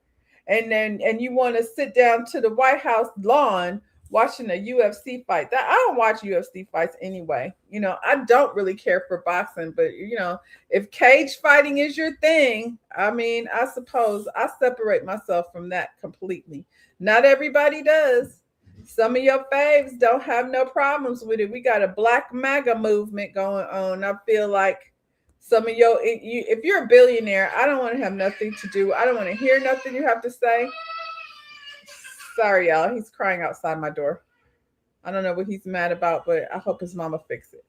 And you want to sit down to the White House lawn watching a UFC fight. I don't watch UFC fights anyway. I don't really care for boxing, but if cage fighting is your thing, I mean, I suppose I separate myself from that completely. Not everybody does. Some of your faves don't have no problems with it. We got a Black MAGA movement going on. I feel like some of if you're a billionaire, I don't want to have nothing to do. I don't want to hear nothing you have to say. Sorry, y'all. He's crying outside my door. I don't know what he's mad about, but I hope his mama fix it.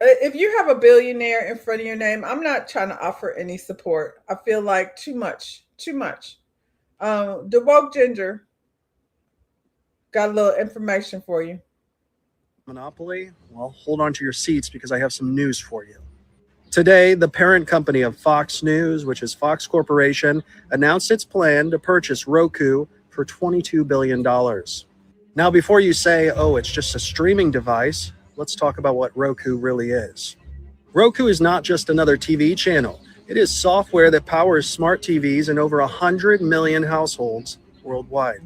If you have a billionaire in front of your name, I'm not trying to offer any support. I feel like too much. The woke ginger got a little information for you. Monopoly? Well, hold on to your seats because I have some news for you. Today, the parent company of Fox News, which is Fox Corporation, announced its plan to purchase Roku for $22 billion. Now, before you say, oh, it's just a streaming device, let's talk about what Roku really is. Roku is not just another TV channel. It is software that powers smart TVs in over 100 million households worldwide.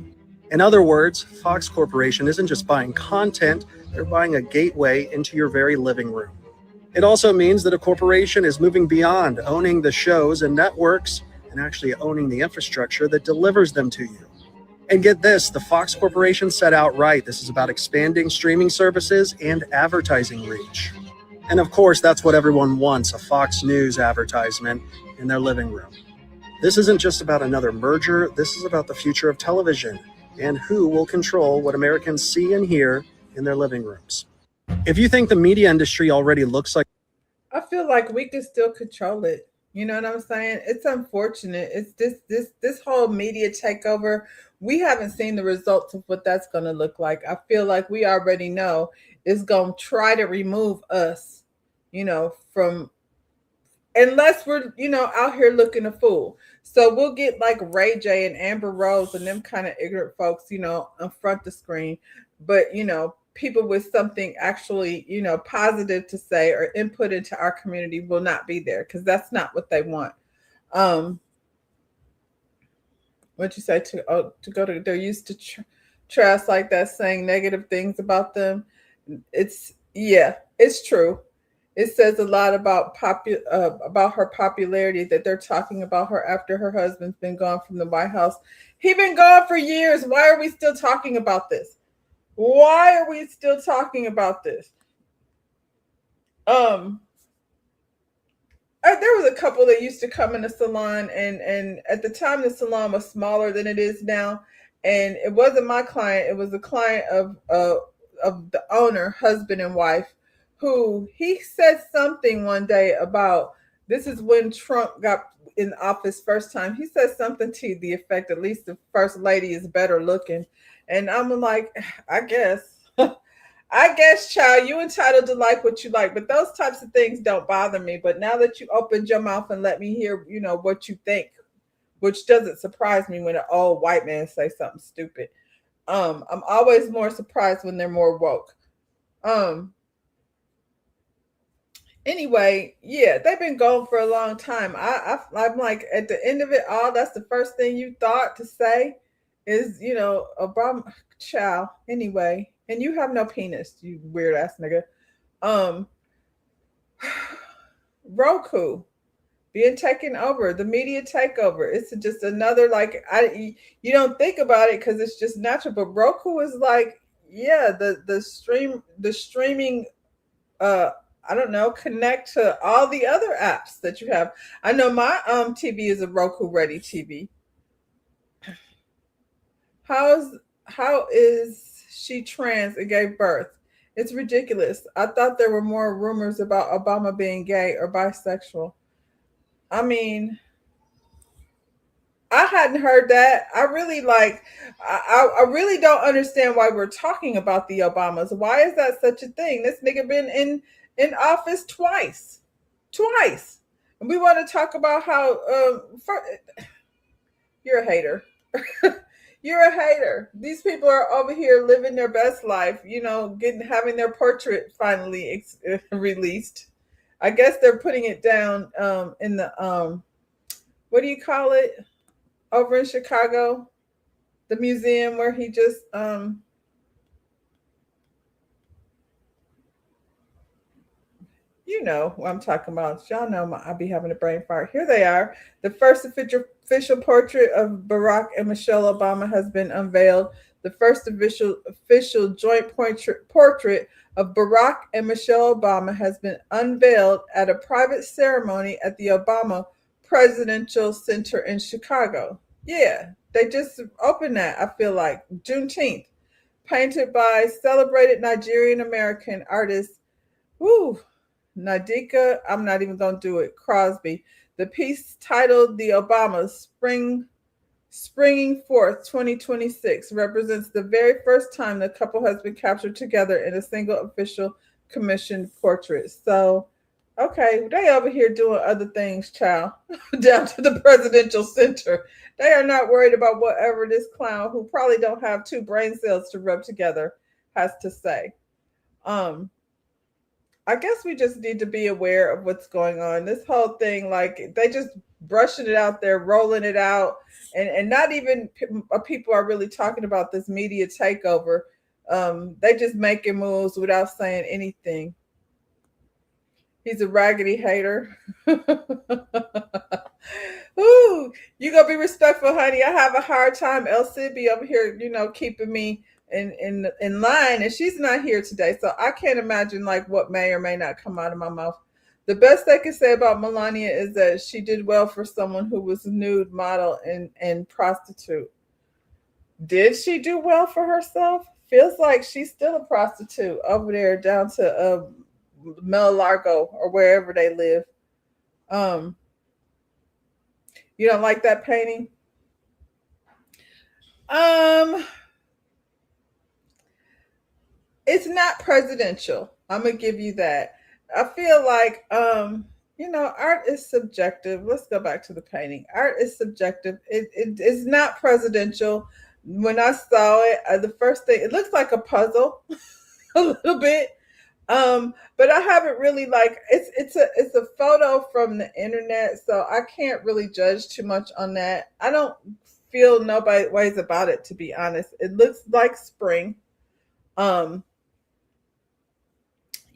In other words, Fox Corporation isn't just buying content, they're buying a gateway into your very living room. It also means that a corporation is moving beyond owning the shows and networks and actually owning the infrastructure that delivers them to you. And get this, the Fox Corporation set out right. This is about expanding streaming services and advertising reach. And of course, that's what everyone wants, a Fox News advertisement in their living room. This isn't just about another merger. This is about the future of television and who will control what Americans see and hear in their living rooms. If you think the media industry already looks like... I feel like we can still control it. You know what I'm saying? It's unfortunate. It's this whole media takeover. We haven't seen the results of what that's going to look like. I feel like we already know it's going to try to remove us, from, unless we're, out here looking a fool. So we'll get like Ray J and Amber Rose and them kind of ignorant folks, in front of the screen. But, people with something actually, positive to say or input into our community will not be there because that's not what they want. What you say to go to, they're used to trash like that, saying negative things about them. It's true. It says a lot about her popularity that they're talking about her after her husband's been gone from the White House. He's been gone for years. Why are we still talking about this? Why are we still talking about this? There was a couple that used to come in the salon, and at the time the salon was smaller than it is now, and it wasn't my client. It was a client of the owner, husband and wife, who he said something one day about, this is when Trump got in office first time. He said something to the effect, at least the first lady is better looking. And I'm like, I guess, child, you entitled to like what you like, but those types of things don't bother me. But now that you opened your mouth and let me hear, what you think, which doesn't surprise me when an old white man say something stupid. I'm always more surprised when they're more woke. Anyway, yeah, they've been gone for a long time. I'm like, at the end of it all, that's the first thing you thought to say is, Obama, child. Anyway, and you have no penis, you weird ass nigga. Roku being taken over, the media takeover. It's just another, like, you don't think about it because it's just natural, but Roku is like, yeah, the streaming, I don't know, connect to all the other apps that you have. I know my TV is a Roku Ready TV. How is she trans and gave birth? It's ridiculous. I thought there were more rumors about Obama being gay or bisexual. I mean, I hadn't heard that. I really I really don't understand why we're talking about the Obamas. Why is that such a thing? This nigga been in office twice. And we want to talk about how you're a hater. You're a hater. These people are over here living their best life, having their portrait finally released. I guess they're putting it down in the what do you call it? Over in Chicago, the museum where he just you know what I'm talking about. Y'all know I'll be having a brain fart. Here they are. The first official portrait of Barack and Michelle Obama has been unveiled. The first official joint portrait of Barack and Michelle Obama has been unveiled at a private ceremony at the Obama Presidential Center in Chicago. Yeah, they just opened that, I feel like, Juneteenth. Painted by celebrated Nigerian American artist, Nadika, I'm not even going to do it, Crosby. The piece, titled The Obamas, Springing Forth 2026, represents the very first time the couple has been captured together in a single official commissioned portrait. So, okay, they over here doing other things, child, down to the presidential center. They are not worried about whatever this clown, who probably don't have 2 brain cells to rub together, has to say. I guess we just need to be aware of what's going on. This whole thing, like they just brushing it out there, rolling it out, and not even people are really talking about this media takeover. They just making moves without saying anything. He's a raggedy hater. Ooh, you gonna be respectful, honey. I have a hard time. Elsie be over here, keeping me in line, and she's not here today, so I can't imagine like what may or may not come out of my mouth. The best I can say about Melania is that she did well for someone who was a nude model and prostitute. Did she do well for herself? Feels like she's still a prostitute over there down to Mel Largo or wherever they live. You don't like that painting? It's not presidential. I'm gonna give you that. I feel like art is subjective. Let's go back to the painting. Art is subjective. It's not presidential. When I saw it, the first thing, it looks like a puzzle a little bit. But I haven't really it's a photo from the internet, so I can't really judge too much on that. I don't feel nobody ways about it, to be honest. It looks like spring.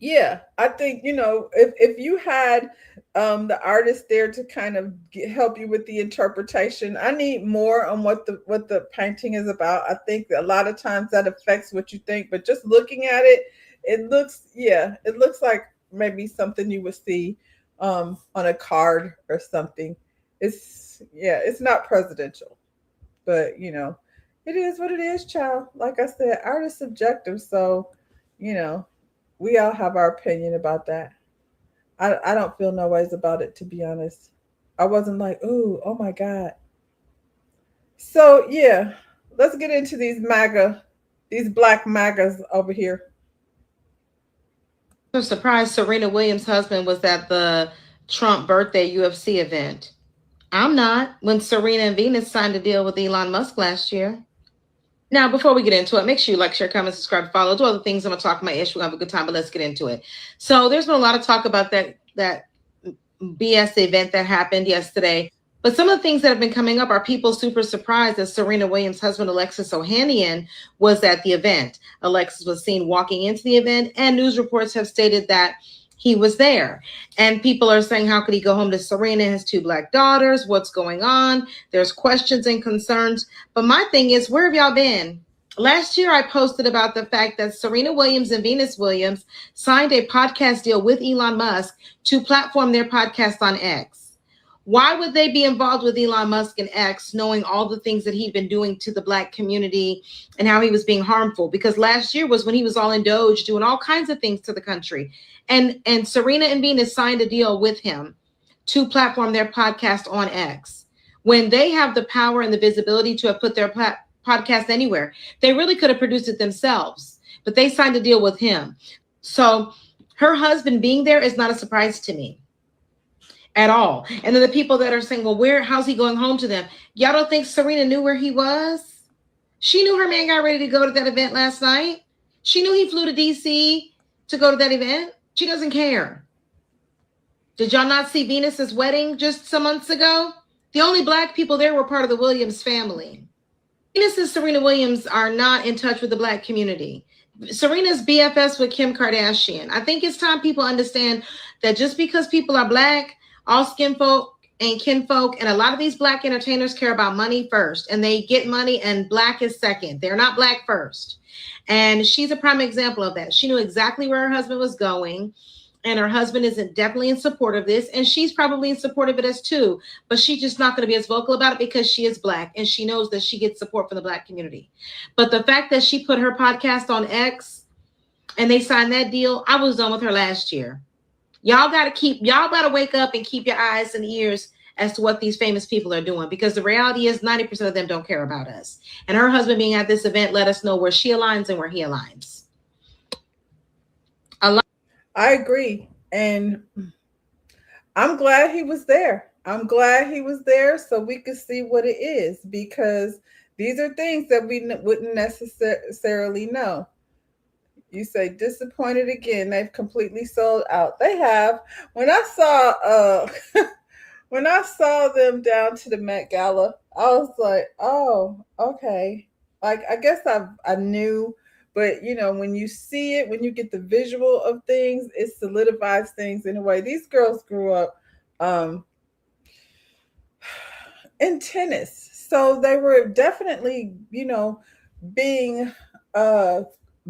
Yeah, I think, if you had the artist there to kind of help you with the interpretation, I need more on what the painting is about. I think a lot of times that affects what you think, but just looking at it, it looks like maybe something you would see on a card or something. It's not presidential, but it is what it is, child. Like I said, art is subjective, so we all have our opinion about that. I don't feel no ways about it, to be honest. I wasn't like, ooh, oh my God. So yeah, let's get into these black MAGAs over here. I'm surprised Serena Williams' husband was at the Trump birthday UFC event. I'm not, when Serena and Venus signed a deal with Elon Musk last year. Now, before we get into it, make sure you like, share, comment, subscribe, follow. Do all the things I'm going to talk about. Ish, we're going to have a good time, but let's get into it. So there's been a lot of talk about that BS event that happened yesterday. But some of the things that have been coming up are people super surprised that Serena Williams' husband, Alexis Ohanian, was at the event. Alexis was seen walking into the event, and news reports have stated that he was there. And people are saying, how could he go home to Serena and his two black daughters? What's going on? There's questions and concerns. But my thing is, where have y'all been? Last year, I posted about the fact that Serena Williams and Venus Williams signed a podcast deal with Elon Musk to platform their podcast on X. Why would they be involved with Elon Musk and X, knowing all the things that he'd been doing to the black community and how he was being harmful? Because last year was when he was all in Doge, doing all kinds of things to the country. And Serena and Venus signed a deal with him to platform their podcast on X. When they have the power and the visibility to have put their podcast anywhere, they really could have produced it themselves, but they signed a deal with him. So her husband being there is not a surprise to me at all. And then the people that are saying, well, how's he going home to them? Y'all don't think Serena knew where he was? She knew her man got ready to go to that event last night. She knew he flew to DC to go to that event. She doesn't care. Did y'all not see Venus's wedding just some months ago? The only black people there were part of the Williams family. Venus and Serena Williams are not in touch with the black community. Serena's BFS with Kim Kardashian. I think it's time people understand that just because people are black, all skin folk and kinfolk, and a lot of these black entertainers care about money first, and they get money, and black is second. They're not black first. And she's a prime example of that. She knew exactly where her husband was going, and her husband is definitely in support of this, and she's probably in support of it as too, but she's just not going to be as vocal about it because she is black, and she knows that she gets support from the black community. But the fact that she put her podcast on X and they signed that deal, I was done with her last year. Y'all got to wake up and keep your eyes and ears as to what these famous people are doing, because the reality is 90% of them don't care about us. And her husband being at this event let us know where she aligns and where he aligns. I agree. And I'm glad he was there. I'm glad he was there so we could see what it is, because these are things that we wouldn't necessarily know. You say disappointed again. They've completely sold out. They have. When I saw when I saw them down to the Met Gala, I was like, oh, okay. Like I guess I knew, but you know, when you see it, when you get the visual of things, it solidifies things in a way. These girls grew up um in tennis. So they were definitely, you know, being uh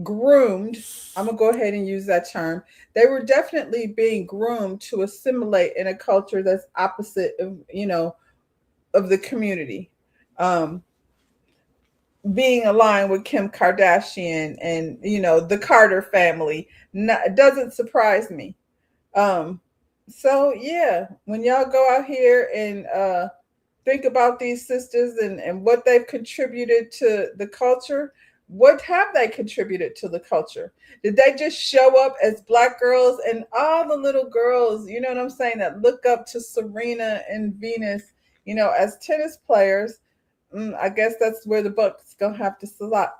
groomed. I'm gonna go ahead and use that term. They were definitely being groomed to assimilate in a culture that's opposite of, you know, of the community. Um being aligned with Kim Kardashian and, you know, the Carter family. It doesn't surprise me. Um so yeah, when y'all go out here and think about these sisters and what they've contributed to the culture. What have they contributed to the culture? Did they just show up as Black girls and all the little girls, you know what I'm saying, that look up to Serena and Venus, you know, as tennis players? I guess that's where the buck's gonna have to stop.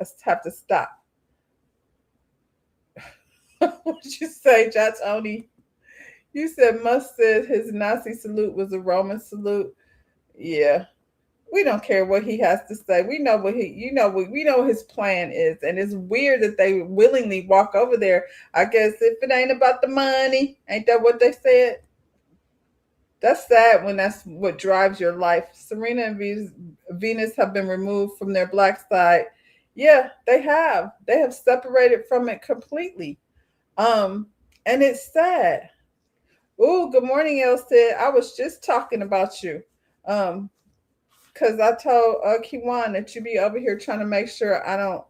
What'd you say, Judge Oni? You said Musk said his Nazi salute was a Roman salute. Yeah, we don't care what he has to say. We know what we know what his plan is, and it's weird that they willingly walk over there. I guess if it ain't about the money, ain't that what they said? That's sad when that's what drives your life. Serena and Venus have been removed from their Black side. Yeah, they have. They have separated from it completely. And it's sad. Ooh, good morning, Elstead. I was just talking about you. Because I told Kiwan that you be over here trying to make sure I don't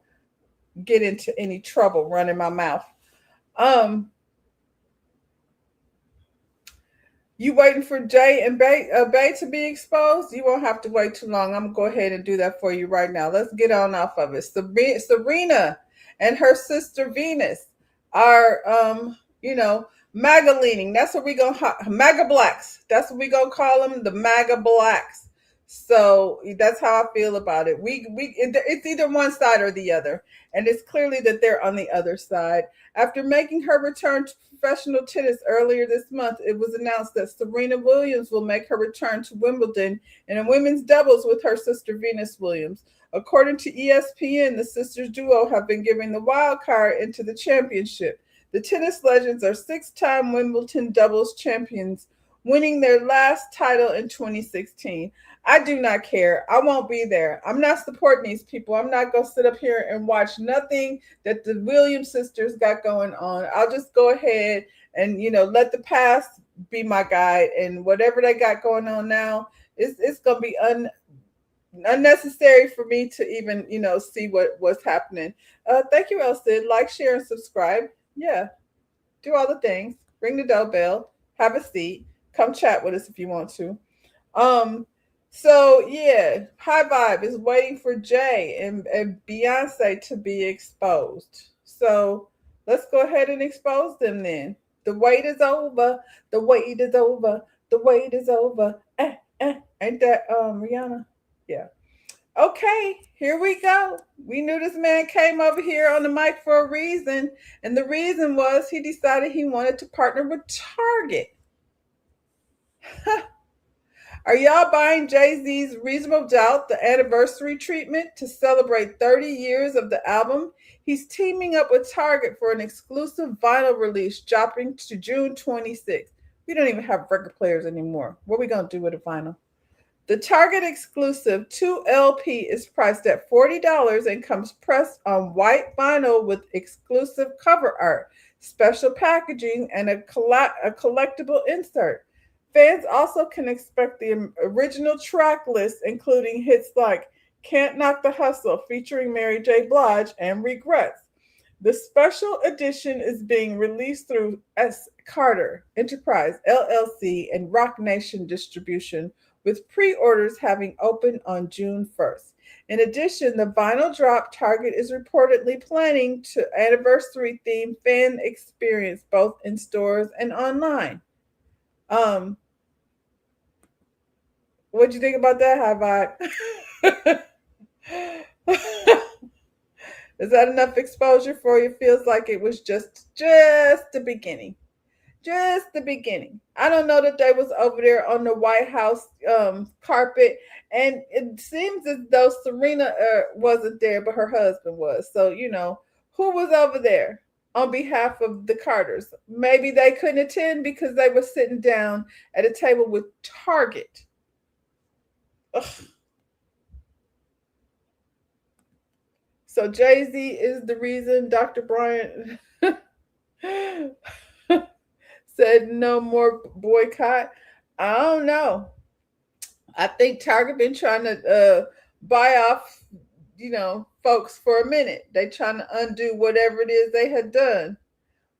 get into any trouble running my mouth. You waiting for Jay and Bay to be exposed? You won't have to wait too long. I'm going to go ahead and do that for you right now. Let's get on off of it. Serena and her sister Venus are, you know, MAGA leaning. That's what we're going to MAGA blacks. That's what we're going to call them, the MAGA blacks. So that's how I feel about it. It's either one side or the other. And it's clearly that they're on the other side. After making her return to professional tennis earlier this month, it was announced that Serena Williams will make her return to Wimbledon in a women's doubles with her sister Venus Williams. According to ESPN, the sisters duo have been given the wild card into the championship. The tennis legends are six-time Wimbledon doubles champions, winning their last title in 2016. I do not care. I won't be there. I'm not supporting these people. I'm not going to sit up here and watch nothing that the Williams sisters got going on. I'll just go ahead and, you know, let the past be my guide, and whatever they got going on now, it's going to be unnecessary for me to even, you know, see what's happening. Thank you, Elsid. Like, share, and subscribe. Yeah. Do all the things. Ring the doorbell. Have a seat. Come chat with us if you want to. So yeah, High Vibe is waiting for Jay and Beyonce to be exposed. So let's go ahead and expose them then. The wait is over. The wait is over. The wait is over. Ain't that Rihanna? Yeah. Okay, here we go. We knew this man came over here on the mic for a reason, and the reason was he decided he wanted to partner with Target. Are y'all buying Jay-Z's Reasonable Doubt, the anniversary treatment to celebrate 30 years of the album? He's teaming up with Target for an exclusive vinyl release dropping to June 26th. We don't even have record players anymore. What are we going to do with a vinyl? The Target exclusive 2LP is priced at $40 and comes pressed on white vinyl with exclusive cover art, special packaging, and a collectible insert. Fans also can expect the original track list, including hits like Can't Knock the Hustle featuring Mary J. Blige and Regrets. The special edition is being released through S. Carter Enterprise, LLC, and Rock Nation Distribution, with pre-orders having opened on June 1st. In addition, the vinyl drop Target is reportedly planning to anniversary-themed fan experience both in stores and online. What'd you think about that, High Vibe? Is that enough exposure for you? Feels like it was just the beginning. Just the beginning. I don't know that they was over there on the White House carpet, and it seems as though Serena wasn't there, but her husband was. So who was over there on behalf of the Carters? Maybe they couldn't attend because they were sitting down at a table with Target. Ugh. So Jay-Z is the reason Dr. Bryant said no more boycott. I don't know. I think Target been trying to buy off, folks for a minute. They trying to undo whatever it is they had done.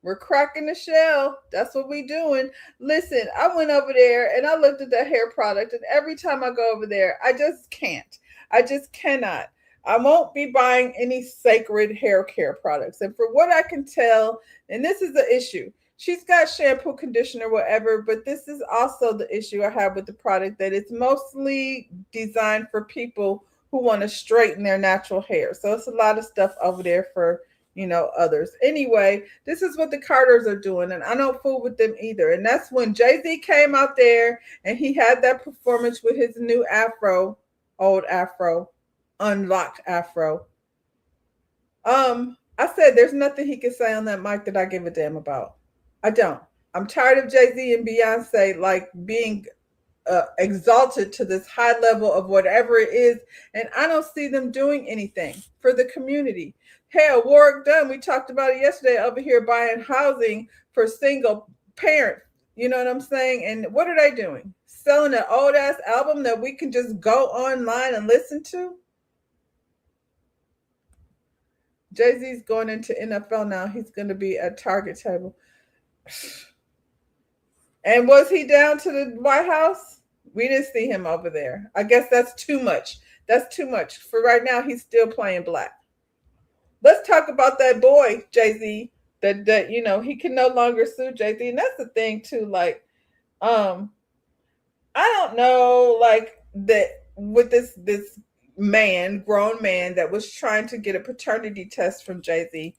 We're cracking the shell. That's what we doing. Listen, I went over there and I looked at the hair product, and every time I go over there, I just can't. I just cannot. I won't be buying any sacred hair care products. And for what I can tell, and this is the issue, she's got shampoo, conditioner, whatever, but this is also the issue I have with the product, that it's mostly designed for people who want to straighten their natural hair. So it's a lot of stuff over there for, others. Anyway, this is what the Carters are doing, and I don't fool with them either. And that's when Jay-Z came out there and he had that performance with his new afro, old afro, unlocked afro. I said there's nothing he can say on that mic that I give a damn about. I don't. I'm tired of Jay-Z and Beyonce like being exalted to this high level of whatever it is, and I don't see them doing anything for the community. Hell, Warwick Dunn, we talked about it yesterday, over here buying housing for single parents. You know what I'm saying? And what are they doing? Selling an old ass album that we can just go online and listen to? Jay-Z's going into NFL now. He's going to be at Target table. And was he down to the White House? We didn't see him over there. I guess that's too much. That's too much. For right now, he's still playing black. Let's talk about that boy, Jay-Z, that he can no longer sue Jay-Z. And that's the thing too. Like, I don't know, like, that with this grown man that was trying to get a paternity test from Jay-Z.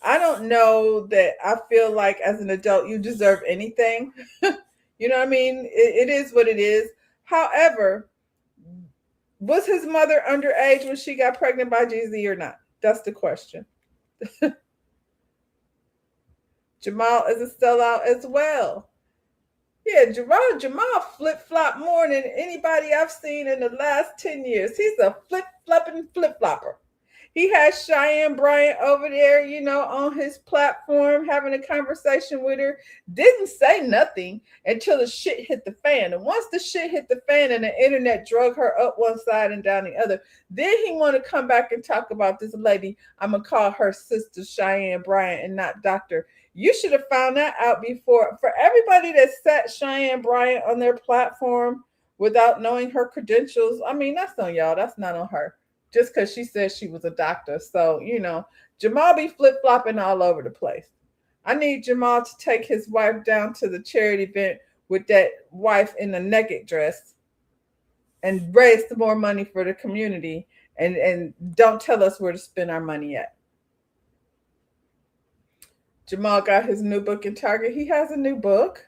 I don't know that I feel like as an adult you deserve anything. You know what I mean? It is what it is. However, was his mother underage when she got pregnant by Jay-Z or not? That's the question. Jamal is a sellout as well. Yeah, Jamal flip-flop more than anybody I've seen in the last 10 years. He's a flip-flopping flip-flopper. He has Cheyenne Bryant over there, on his platform, having a conversation with her. Didn't say nothing until the shit hit the fan. And once the shit hit the fan and the internet drug her up one side and down the other, then he want to come back and talk about this lady. I'm going to call her Sister Cheyenne Bryant and not Doctor. You should have found that out before. For everybody that set Cheyenne Bryant on their platform without knowing her credentials, I mean, that's on y'all. That's not on her. Just because she said she was a doctor. So, Jamal be flip-flopping all over the place. I need Jamal to take his wife down to the charity event with that wife in the naked dress and raise some more money for the community, and don't tell us where to spend our money at. Jamal got his new book in Target. He has a new book.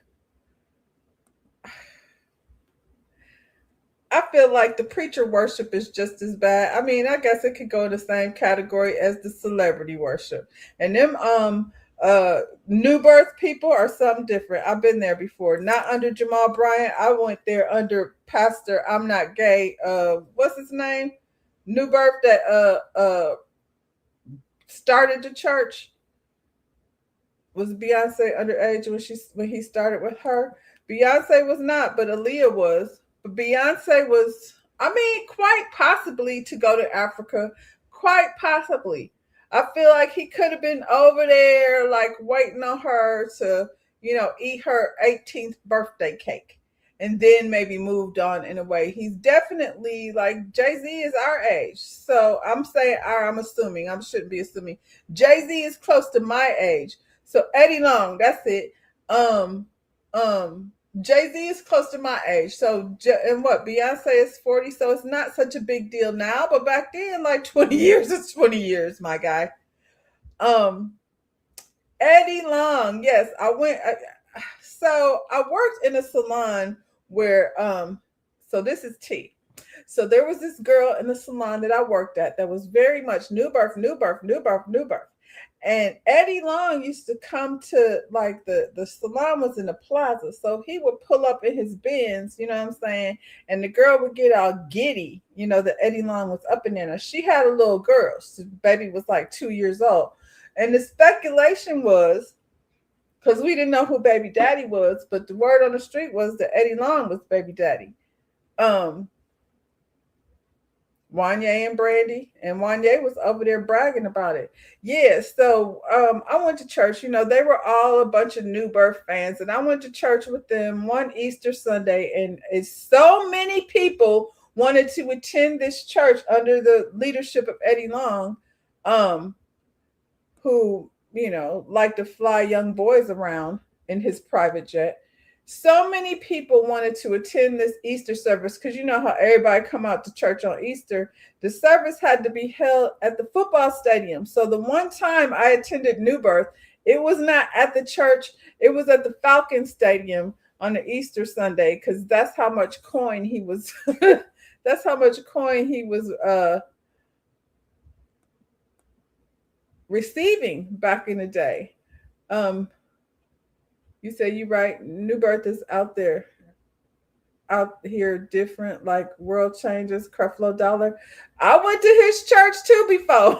I feel like the preacher worship is just as bad. I mean, I guess it could go in the same category as the celebrity worship. And them new birth people are something different. I've been there before. Not under Jamal Bryant. I went there under Pastor I'm Not Gay. What's his name? New birth that started the church. Was Beyonce underage when he started with her? Beyonce was not, but Aaliyah was. But Beyonce was, quite possibly to go to Africa. Quite possibly. I feel like he could have been over there, like waiting on her to, eat her 18th birthday cake. And then maybe moved on in a way. He's definitely, like, Jay-Z is our age. So I'm saying I'm assuming. I shouldn't be assuming. Jay-Z is close to my age. So Eddie Long, that's it. Jay-Z is close to my age. So, and what, Beyonce is 40, so it's not such a big deal now. But back then, like 20 years is 20 years, my guy. Eddie Long, yes, so I worked in a salon where, so this is T. So there was this girl in the salon that I worked at that was very much new birth. And Eddie Long used to come to, like, the salon was in the plaza. So he would pull up in his Benz, you know what I'm saying? And the girl would get all giddy, you know, that Eddie Long was up in there. Now, she had a little girl. So baby was like 2 years old. And the speculation was, because we didn't know who baby daddy was, but the word on the street was that Eddie Long was baby daddy. Wanye and Brandy, and Wanye was over there bragging about it. Yeah, so I went to church. You know, they were all a bunch of New Birth fans, and I went to church with them one Easter Sunday, and so many people wanted to attend this church under the leadership of Eddie Long, who, you know, liked to fly young boys around in his private jet. So many people wanted to attend this Easter service because you know how everybody come out to church on Easter. The service had to be held at the football stadium. So the one time I attended New Birth, it was not at the church. It was at the Falcon Stadium on the Easter Sunday because that's how much coin he was. That's how much coin he was receiving back in the day. You say you right. New Birth is out here different, like World Changes, Creflo Dollar. I went to his church too before.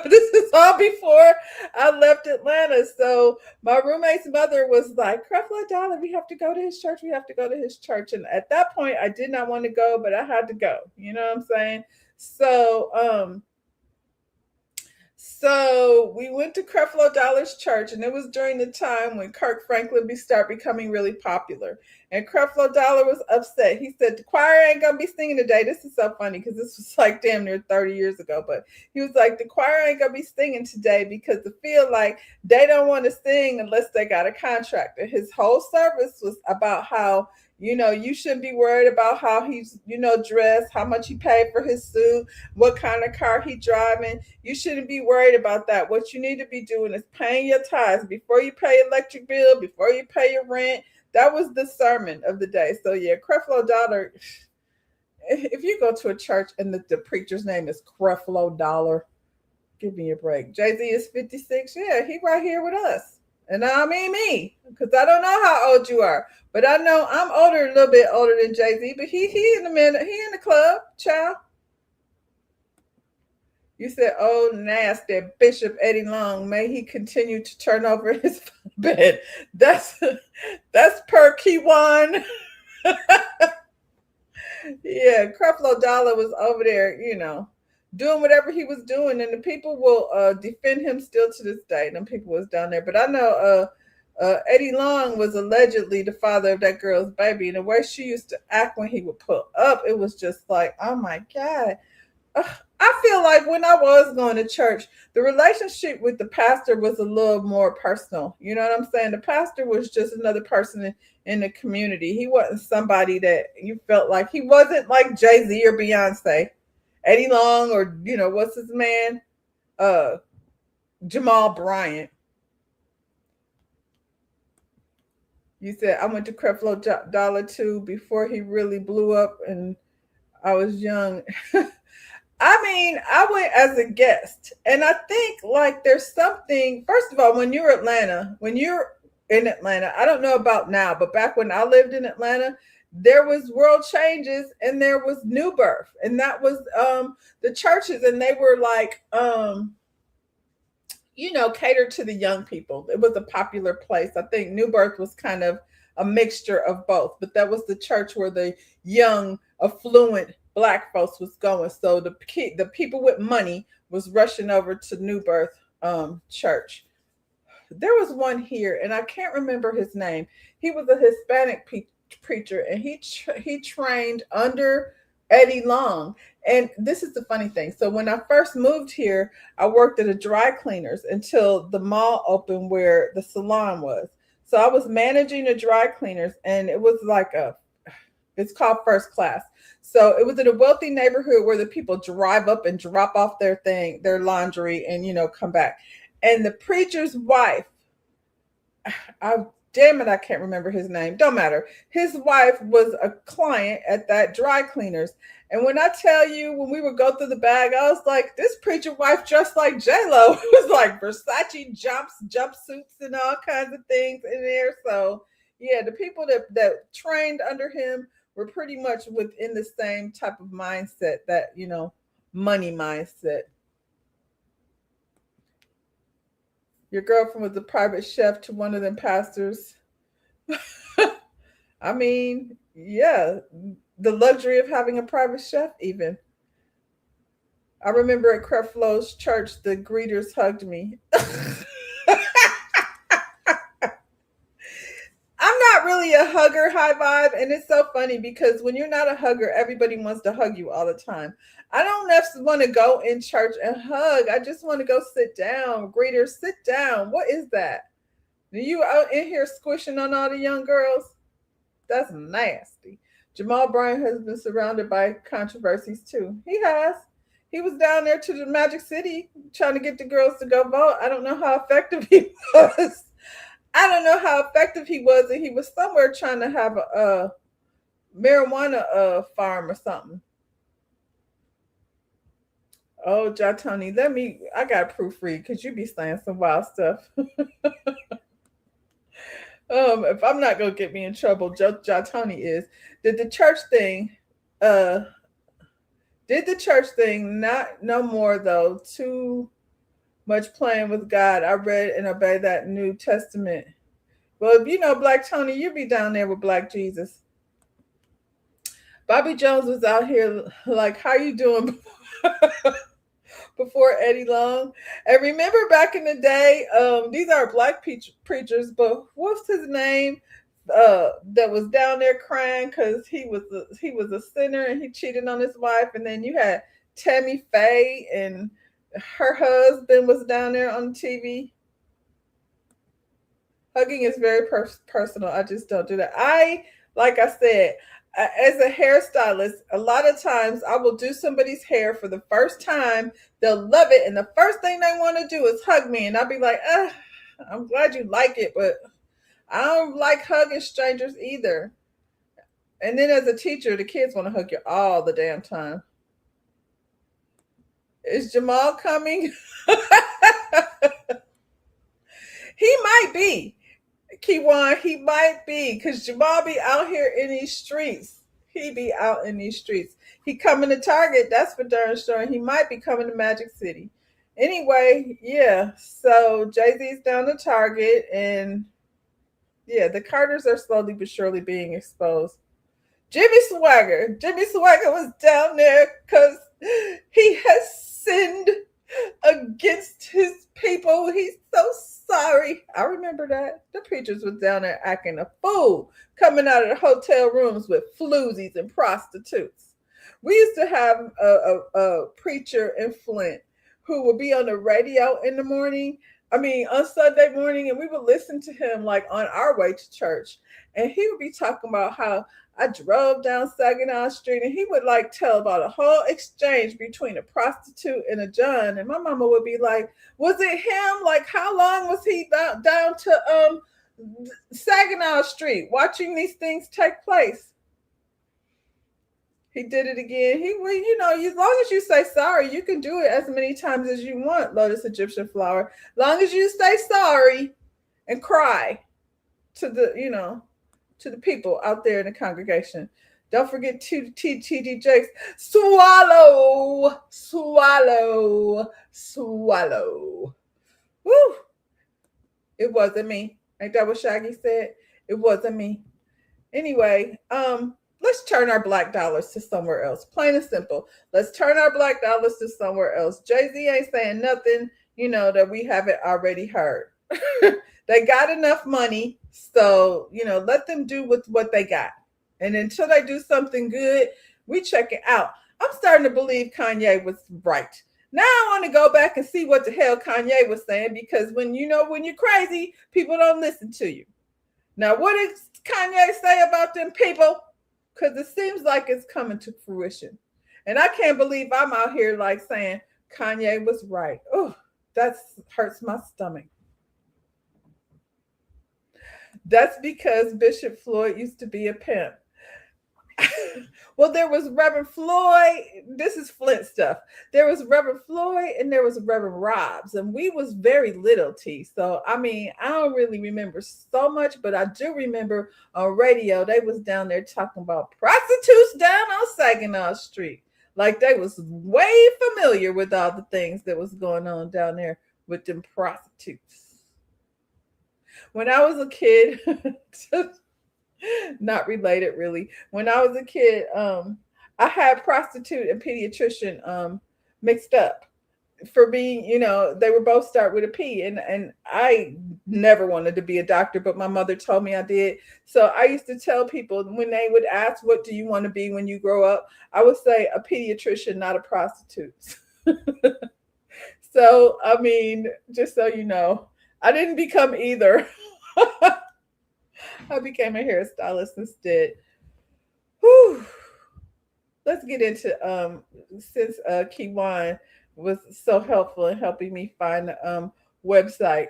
This is all before I left Atlanta. So my roommate's mother was like, Creflo Dollar, we have to go to his church. We have to go to his church. And at that point, I did not want to go, but I had to go. You know what I'm saying? So we went to Creflo Dollar's church, and it was during the time when Kirk Franklin started becoming really popular. And Creflo Dollar was upset. He said, the choir ain't going to be singing today. This is so funny because this was like damn near 30 years ago. But he was like, the choir ain't going to be singing today because I feel like they don't want to sing unless they got a contract. And his whole service was about how, you know, you shouldn't be worried about how he's, you know, dressed, how much he paid for his suit, what kind of car he driving. You shouldn't be worried about that. What you need to be doing is paying your tithes before you pay electric bill, before you pay your rent. That was the sermon of the day. So yeah, Creflo Dollar. If you go to a church and the preacher's name is Creflo Dollar, give me a break. Jay-Z is 56. Yeah, he right here with us. And I mean me, because I don't know how old you are, but I know I'm older, a little bit older than Jay-Z, but he in the club, child. You said, oh, nasty Bishop Eddie Long, may he continue to turn over his bed. That's per Kiwan. Yeah, Creflo Dollar was over there, you know, doing whatever he was doing, and the people will defend him still to this day. Them people was down there, but I know Eddie Long was allegedly the father of that girl's baby, and the way she used to act when he would pull up, it was just like, oh my God. I feel like when I was going to church, the relationship with the pastor was a little more personal. You know what I'm saying? The pastor was just another person in the community. He wasn't somebody that you felt like, he wasn't like Jay-Z or Beyonce. Eddie Long, or, you know, what's his man? Jamal Bryant. You said, I went to Creflo Dollar too before he really blew up and I was young. I mean, I went as a guest, and I think like there's something, first of all, when you're in Atlanta, I don't know about now, but back when I lived in Atlanta, there was World Changes and there was New Birth, and that was the churches, and they were like, you know, catered to the young people. It was a popular place. I think New Birth was kind of a mixture of both, but that was the church where the young, affluent Black folks was going. So the people with money was rushing over to New Birth church. There was one here, and I can't remember his name. He was a Hispanic preacher, and he trained under Eddie Long. And this is the funny thing. So when I first moved here, I worked at a dry cleaners until the mall opened where the salon was. So I was managing the dry cleaners, and it was like it's called First Class. So it was in a wealthy neighborhood where the people drive up and drop off their laundry, and come back. And the preacher's wife, damn it, I can't remember his name. Don't matter. His wife was a client at that dry cleaners. And when I tell you, when we would go through the bag, I was like, this preacher wife dressed like J-Lo. It was like Versace jumpsuits and all kinds of things in there. So yeah, the people that trained under him were pretty much within the same type of mindset, that, money mindset. Your girlfriend was a private chef to one of them pastors. I mean, yeah, the luxury of having a private chef even. I remember at Creflo's church, the greeters hugged me. I'm not really a hugger, high vibe, and it's so funny because when you're not a hugger, everybody wants to hug you all the time. I don't necessarily want to go in church and hug. I just want to go sit down. Greeters, sit down. What is that? Are you out in here squishing on all the young girls? That's nasty. Jamal Bryant has been surrounded by controversies too. He has. He was down there to the Magic City trying to get the girls to go vote. I don't know how effective he was. And he was somewhere trying to have a marijuana farm or something. Oh, Jatoni, I got to proofread because you be saying some wild stuff. If I'm not going to get me in trouble, Jatoni is. Did the church thing not no more though, too much playing with God. I read and obey that New Testament. Well, Black Tony, you be down there with Black Jesus. Bobby Jones was out here like, how you doing? Before Eddie Long. And remember back in the day, these are Black preachers, but what's his name that was down there crying because he was a sinner and he cheated on his wife. And then you had Tammy Faye and her husband was down there on TV. Hugging is very personal. I just don't do that. Like I said, as a hairstylist, a lot of times I will do somebody's hair for the first time. They'll love it. And the first thing they want to do is hug me. And I'll be like, I'm glad you like it, but I don't like hugging strangers either. And then as a teacher, the kids want to hug you all the damn time. Is Jamal coming? He might be. Kiwan, he might be, because Jamal be out here in these streets. He be out in these streets. He coming to Target, that's for darn sure. He might be coming to Magic City. Anyway, yeah. So Jay-Z's down to Target, and yeah, the Carters are slowly but surely being exposed. Jimmy Swagger was down there because he has sinned against his people. He's so sorry. I remember that. The preachers was down there acting a fool, coming out of the hotel rooms with floozies and prostitutes. We used to have a preacher in Flint who would be on the radio in the morning. On Sunday morning, and we would listen to him like on our way to church. And he would be talking about how I drove down Saginaw Street, and he would like tell about a whole exchange between a prostitute and a John. And my mama would be like, was it him? Like, how long was he down to Saginaw Street watching these things take place? He did it again. As long as you say sorry, you can do it as many times as you want, Lotus Egyptian Flower. As long as you say sorry and cry to the people out there in the congregation. Don't forget TD Jakes. Swallow. Woo. It wasn't me. Ain't that what Shaggy said? It wasn't me. Anyway, let's turn our black dollars to somewhere else. Plain and simple. Let's turn our black dollars to somewhere else. Jay-Z ain't saying nothing, that we haven't already heard. They got enough money, so, let them do with what they got. And until they do something good, we check it out. I'm starting to believe Kanye was right. Now I want to go back and see what the hell Kanye was saying, because when you're crazy, people don't listen to you. Now, what does Kanye say about them people? Because it seems like it's coming to fruition. And I can't believe I'm out here like saying Kanye was right. Oh, that hurts my stomach. That's because Bishop Floyd used to be a pimp. Well, there was Reverend Floyd. This is Flint stuff. There was Reverend Floyd and there was Reverend Robs, and we was very little T. So I mean, I don't really remember so much, but I do remember on radio they was down there talking about prostitutes down on Saginaw Street. Like they was way familiar with all the things that was going on down there with them prostitutes. When I was a kid, not related really. When I was a kid, I had prostitute and pediatrician mixed up for being, they were both start with a P, and I never wanted to be a doctor, but my mother told me I did. So I used to tell people when they would ask, what do you want to be when you grow up? I would say a pediatrician, not a prostitute. So, I mean, just so you know, I didn't become either. I became a hairstylist instead. Whew. Let's get into since Kiwan was so helpful in helping me find the website.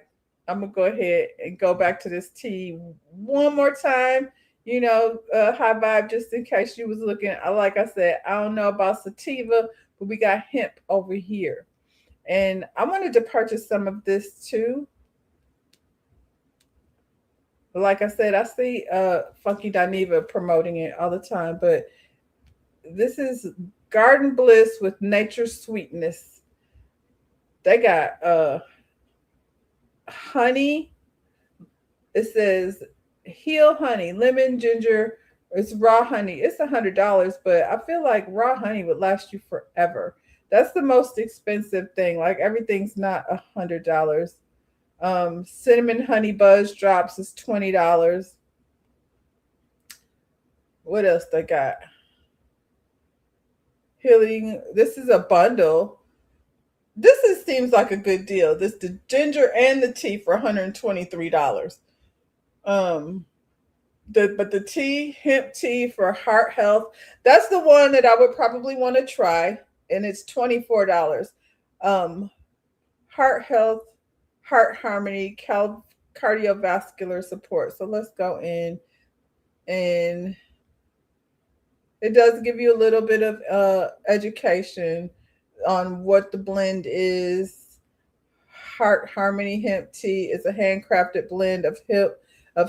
I'm gonna go ahead and go back to this tea one more time. High vibe, just in case you was looking. Like I said, I don't know about sativa, but we got hemp over here, and I wanted to purchase some of this too. Like I said, I see Funky Dineva promoting it all the time, but this is Garden Bliss with Nature Sweetness. They got honey. It says Heal Honey, lemon, ginger. It's raw honey. It's $100, but I feel like raw honey would last you forever. That's the most expensive thing. Like everything's not $100. Cinnamon honey buzz drops is $20. What else they got? Healing. This is a bundle. Seems like a good deal. The ginger and the tea for $123. But the tea, hemp tea for heart health, that's the one that I would probably want to try, and it's $24. Heart health, heart harmony, cardiovascular support. So let's go in, and it does give you a little bit of education on what the blend is. Heart Harmony Hemp Tea is a handcrafted blend of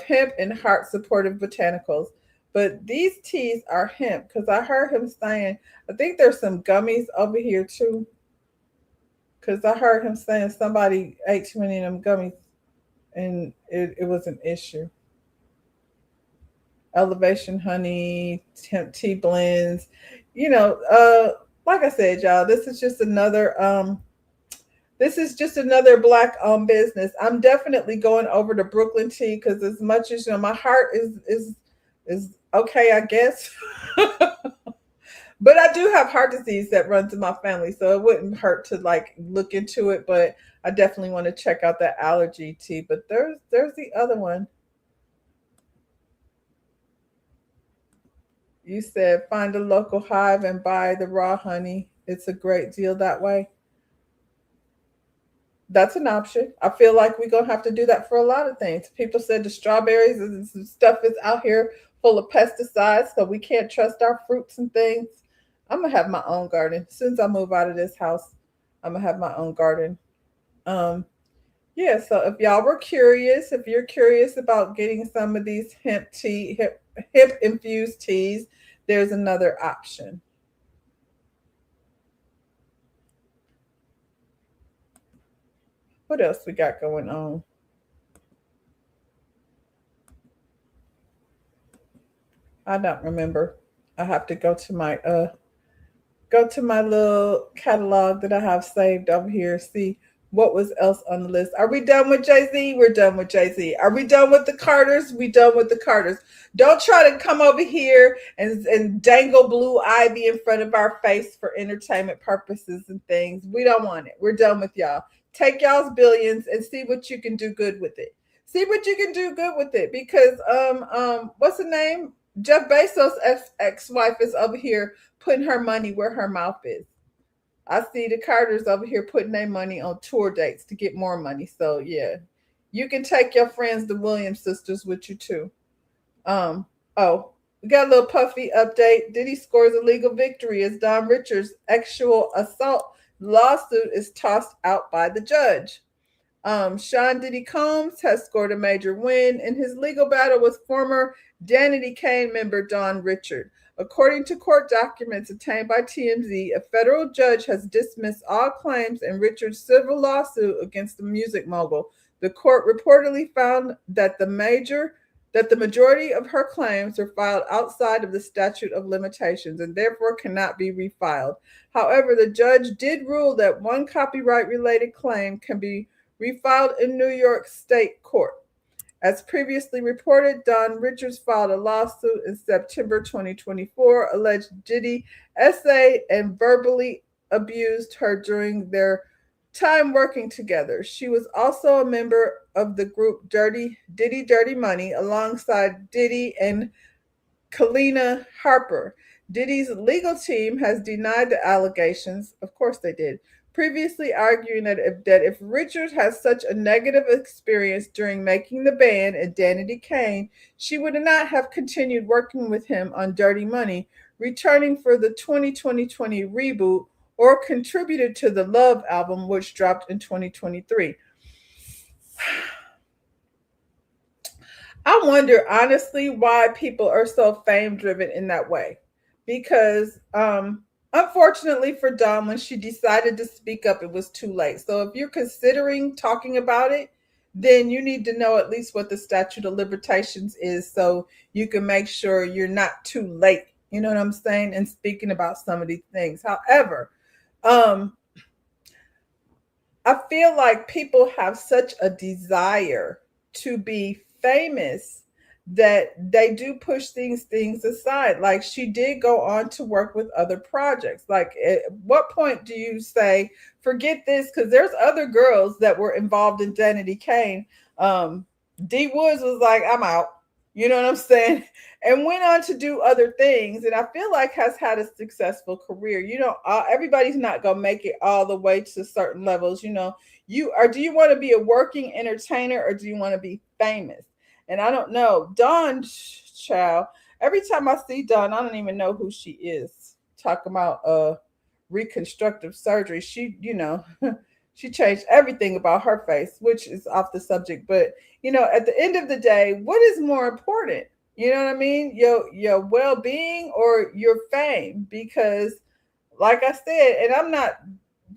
hemp and heart supportive botanicals. But these teas are hemp, because I heard him saying, I think there's some gummies over here too. Because I heard him saying somebody ate too many of them gummies and it was an issue. Elevation Honey, hemp tea blends. Like I said, y'all, this is just another Black owned business. I'm definitely going over to Brooklyn Tea, because as much as my heart is okay, I guess. But I do have heart disease that runs in my family, so it wouldn't hurt to look into it. But I definitely want to check out that allergy tea. But there's the other one. You said find a local hive and buy the raw honey. It's a great deal that way. That's an option. I feel like we're going to have to do that for a lot of things. People said the strawberries and stuff is out here full of pesticides, so we can't trust our fruits and things. I'm going to have my own garden. As soon as I move out of this house, I'm going to have my own garden. Yeah, so if y'all were curious, if you're curious about getting some of these hemp infused teas, there's another option. What else we got going on? I don't remember. I have to go to my little catalog that I have saved over here, see what was else on the list. Are we done with Jay-Z? We're done with Jay-Z. Are we done with the Carters? We done with the Carters. Don't try to come over here and dangle Blue Ivy in front of our face for entertainment purposes and things. We don't want it. We're done with y'all. Take y'all's billions and see what you can do good with it. See what you can do good with it, because what's the name? Jeff Bezos' ex-wife is over here putting her money where her mouth is. I see the Carters over here putting their money on tour dates to get more money. So yeah, you can take your friends, the Williams sisters, with you too. Oh, we got a little Puffy update. Diddy scores a legal victory as Don Richards' sexual assault lawsuit is tossed out by the judge. Sean Diddy Combs has scored a major win in his legal battle with former Danity Kane member Don Richard. According to court documents obtained by TMZ, a federal judge has dismissed all claims in Richard's civil lawsuit against the music mogul. The court reportedly found that the majority of her claims were filed outside of the statute of limitations and therefore cannot be refiled. However, the judge did rule that one copyright-related claim can be refiled in New York State Court. As previously reported, Don Richards filed a lawsuit in September 2024, alleged Diddy essayed and verbally abused her during their time working together. She was also a member of the group Diddy Dirty Money alongside Diddy and Kalina Harper. Diddy's legal team has denied the allegations. Of course they did. Previously arguing that if Richards has such a negative experience during making the band and Danity Kane, she would not have continued working with him on Dirty Money, returning for the 2020 reboot, or contributed to the Love album, which dropped in 2023. I wonder, honestly, why people are so fame-driven in that way. Because unfortunately for Dawn, when she decided to speak up, it was too late. So if you're considering talking about it, then you need to know at least what the statute of limitations is so you can make sure you're not too late. You know what I'm saying? And speaking about some of these things. However, I feel like people have such a desire to be famous that they do push these things aside. Like, she did go on to work with other projects. Like, at what point do you say, forget this? Because there's other girls that were involved in Danity Kane. D Woods was like, I'm out. You know what I'm saying? And went on to do other things. And I feel like has had a successful career. You know, everybody's not going to make it all the way to certain levels. You know, do you want to be a working entertainer or do you want to be famous? And I don't know. Dawn, child, every time I see Dawn, I don't even know who she is. Talking about reconstructive surgery. She, you know, she changed everything about her face, which is off the subject. But, you know, at the end of the day, what is more important? You know what I mean? Your well-being or your fame? Because, like I said, and I'm not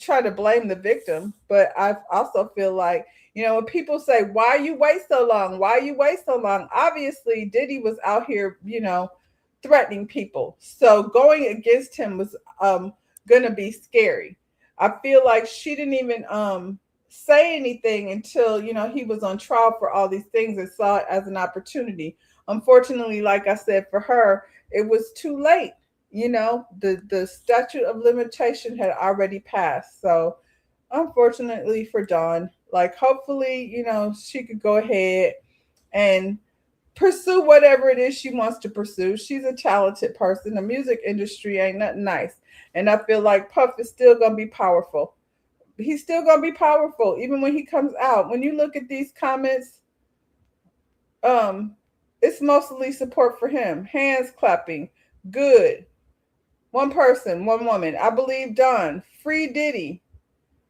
trying to blame the victim, but I also feel like, you know, when people say, why you wait so long? Why you wait so long? Obviously, Diddy was out here, you know, threatening people. So going against him was going to be scary. I feel like she didn't even say anything until, you know, he was on trial for all these things and saw it as an opportunity. Unfortunately, like I said, for her, it was too late. You know, the statute of limitation had already passed. So unfortunately for Dawn, like, hopefully, you know, she could go ahead and pursue whatever it is she wants to pursue. She's a talented person. The music industry ain't nothing nice. And I feel like Puff is still going to be powerful. He's still going to be powerful, even when he comes out. When you look at these comments, it's mostly support for him. Hands clapping. Good. One person, one woman. I believe Dawn. Free Diddy.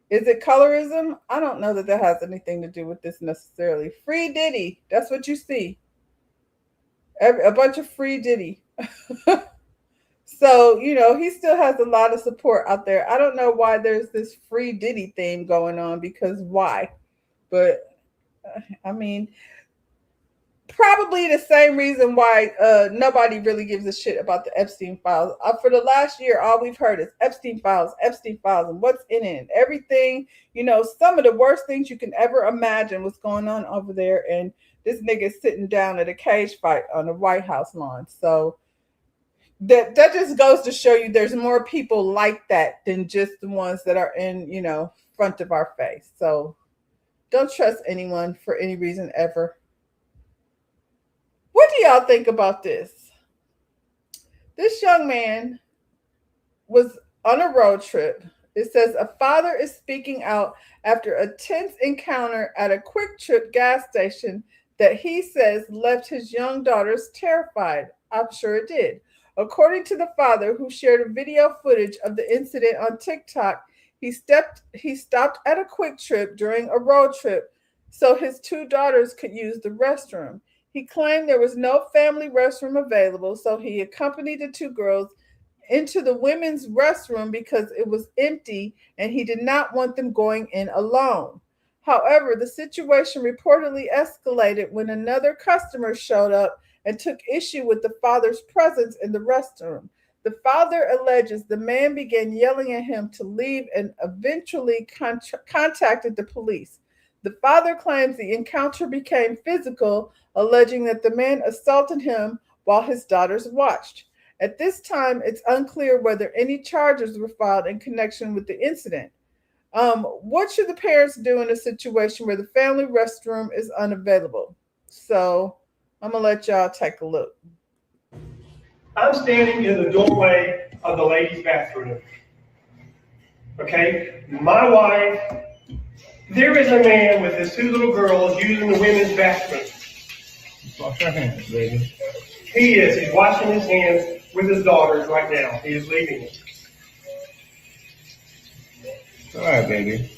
Is it colorism? I don't know that has anything to do with this necessarily. Free Diddy. That's what you see. A bunch of free Diddy. So, you know, he still has a lot of support out there. I don't know why there's this free Diddy theme going on, because why? But, I mean, probably the same reason why nobody really gives a shit about the Epstein files. For the last year, all we've heard is Epstein files, and what's in it. And everything, you know, some of the worst things you can ever imagine was going on over there. And this nigga sitting down at a cage fight on the White House lawn. So that just goes to show you there's more people like that than just the ones that are in, you know, front of our face. So Don't trust anyone for any reason ever. What do y'all think about this? This young man was on a road trip. It says a father is speaking out after a tense encounter at a Quick Trip gas station that he says left his young daughters terrified. I'm sure it did. According to the father, who shared video footage of the incident on TikTok, he stopped at a Quick Trip during a road trip so his two daughters could use the restroom. He claimed there was no family restroom available, so he accompanied the two girls into the women's restroom because it was empty and he did not want them going in alone. However, the situation reportedly escalated when another customer showed up and took issue with the father's presence in the restroom. The father alleges the man began yelling at him to leave and eventually contacted the police. The father claims the encounter became physical, alleging that the man assaulted him while his daughters watched. At this time, it's unclear whether any charges were filed in connection with the incident. What should the parents do in a situation where the family restroom is unavailable? So I'm going to let y'all take a look. I'm standing in the doorway of the ladies' bathroom. Okay, my wife, there is a man with his two little girls using the women's bathroom. Wash your hands, baby. He's washing his hands with his daughters right now. He is leaving it. All right, baby.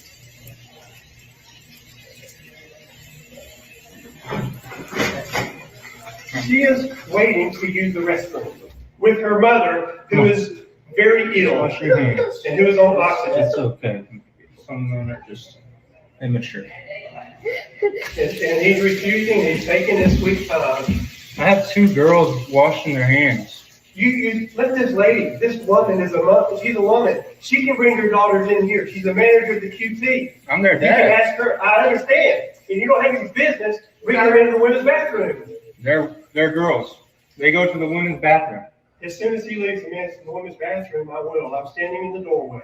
She is waiting to use the restroom with her mother, who is very ill Wash your hands. and who is on oxygen. It's okay. Some men are just immature. And he's refusing. He's taking his sweet time. I have two girls washing their hands. You let this lady, this woman is a mother. She's a woman. She can bring her daughters in here. She's a manager at the QT. I'm their You can dad. ask her. I understand. And you don't have any business bringing her into the women's bathroom. They're girls. They go to the women's bathroom. As soon as he leaves the women's bathroom, I will. I'm standing in the doorway.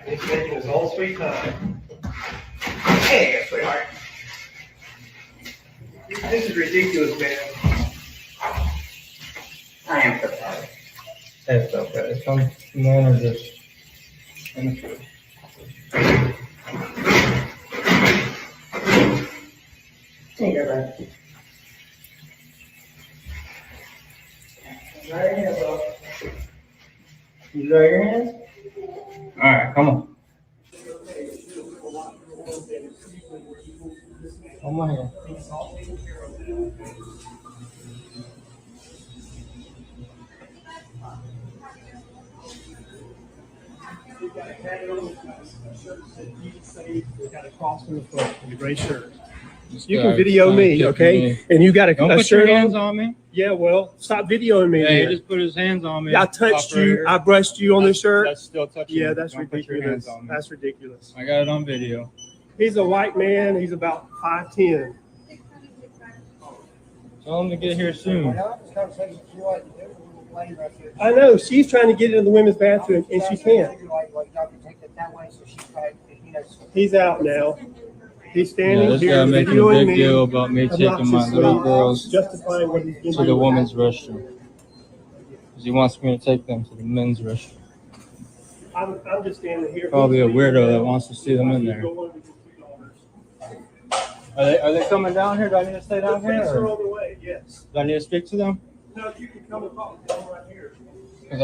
He's taking his own sweet time. Hey, sweetheart. This is ridiculous, man. I am sorry. It's okay. Some men are just immature. Take it back. Right here, bro. You dry your hands? All right, come on. Come on here. Got a cross in the foot and a gray shirt. This You guy can video trying to me, kick okay? me. And you got Don't a put your shirt hands on. on me. Yeah, well, stop videoing me. Yeah, he then. just put his hands on me. I touched you. Operator. I brushed you on the shirt. That's still touching. Yeah, me. that's Don't put your ridiculous. hands on me. That's ridiculous. I got it on video. He's a white man. He's about 5'10". Tell him to get here soon. I know. She's trying to get into the women's bathroom, and she can't. He's out now. He's Yeah, standing this here guy making a videoing big me. deal about me taking my obnoxiously, little girls justifying what he's to the doing. women's restroom. Because he wants me to take them to the men's restroom. I'm just standing here. Probably a weirdo that wants to see them in there. Are they coming down here? Do I need to stay down The police here? are Or on the way. Yes. do I need to speak to them? No, you can come and talk to them right here. Because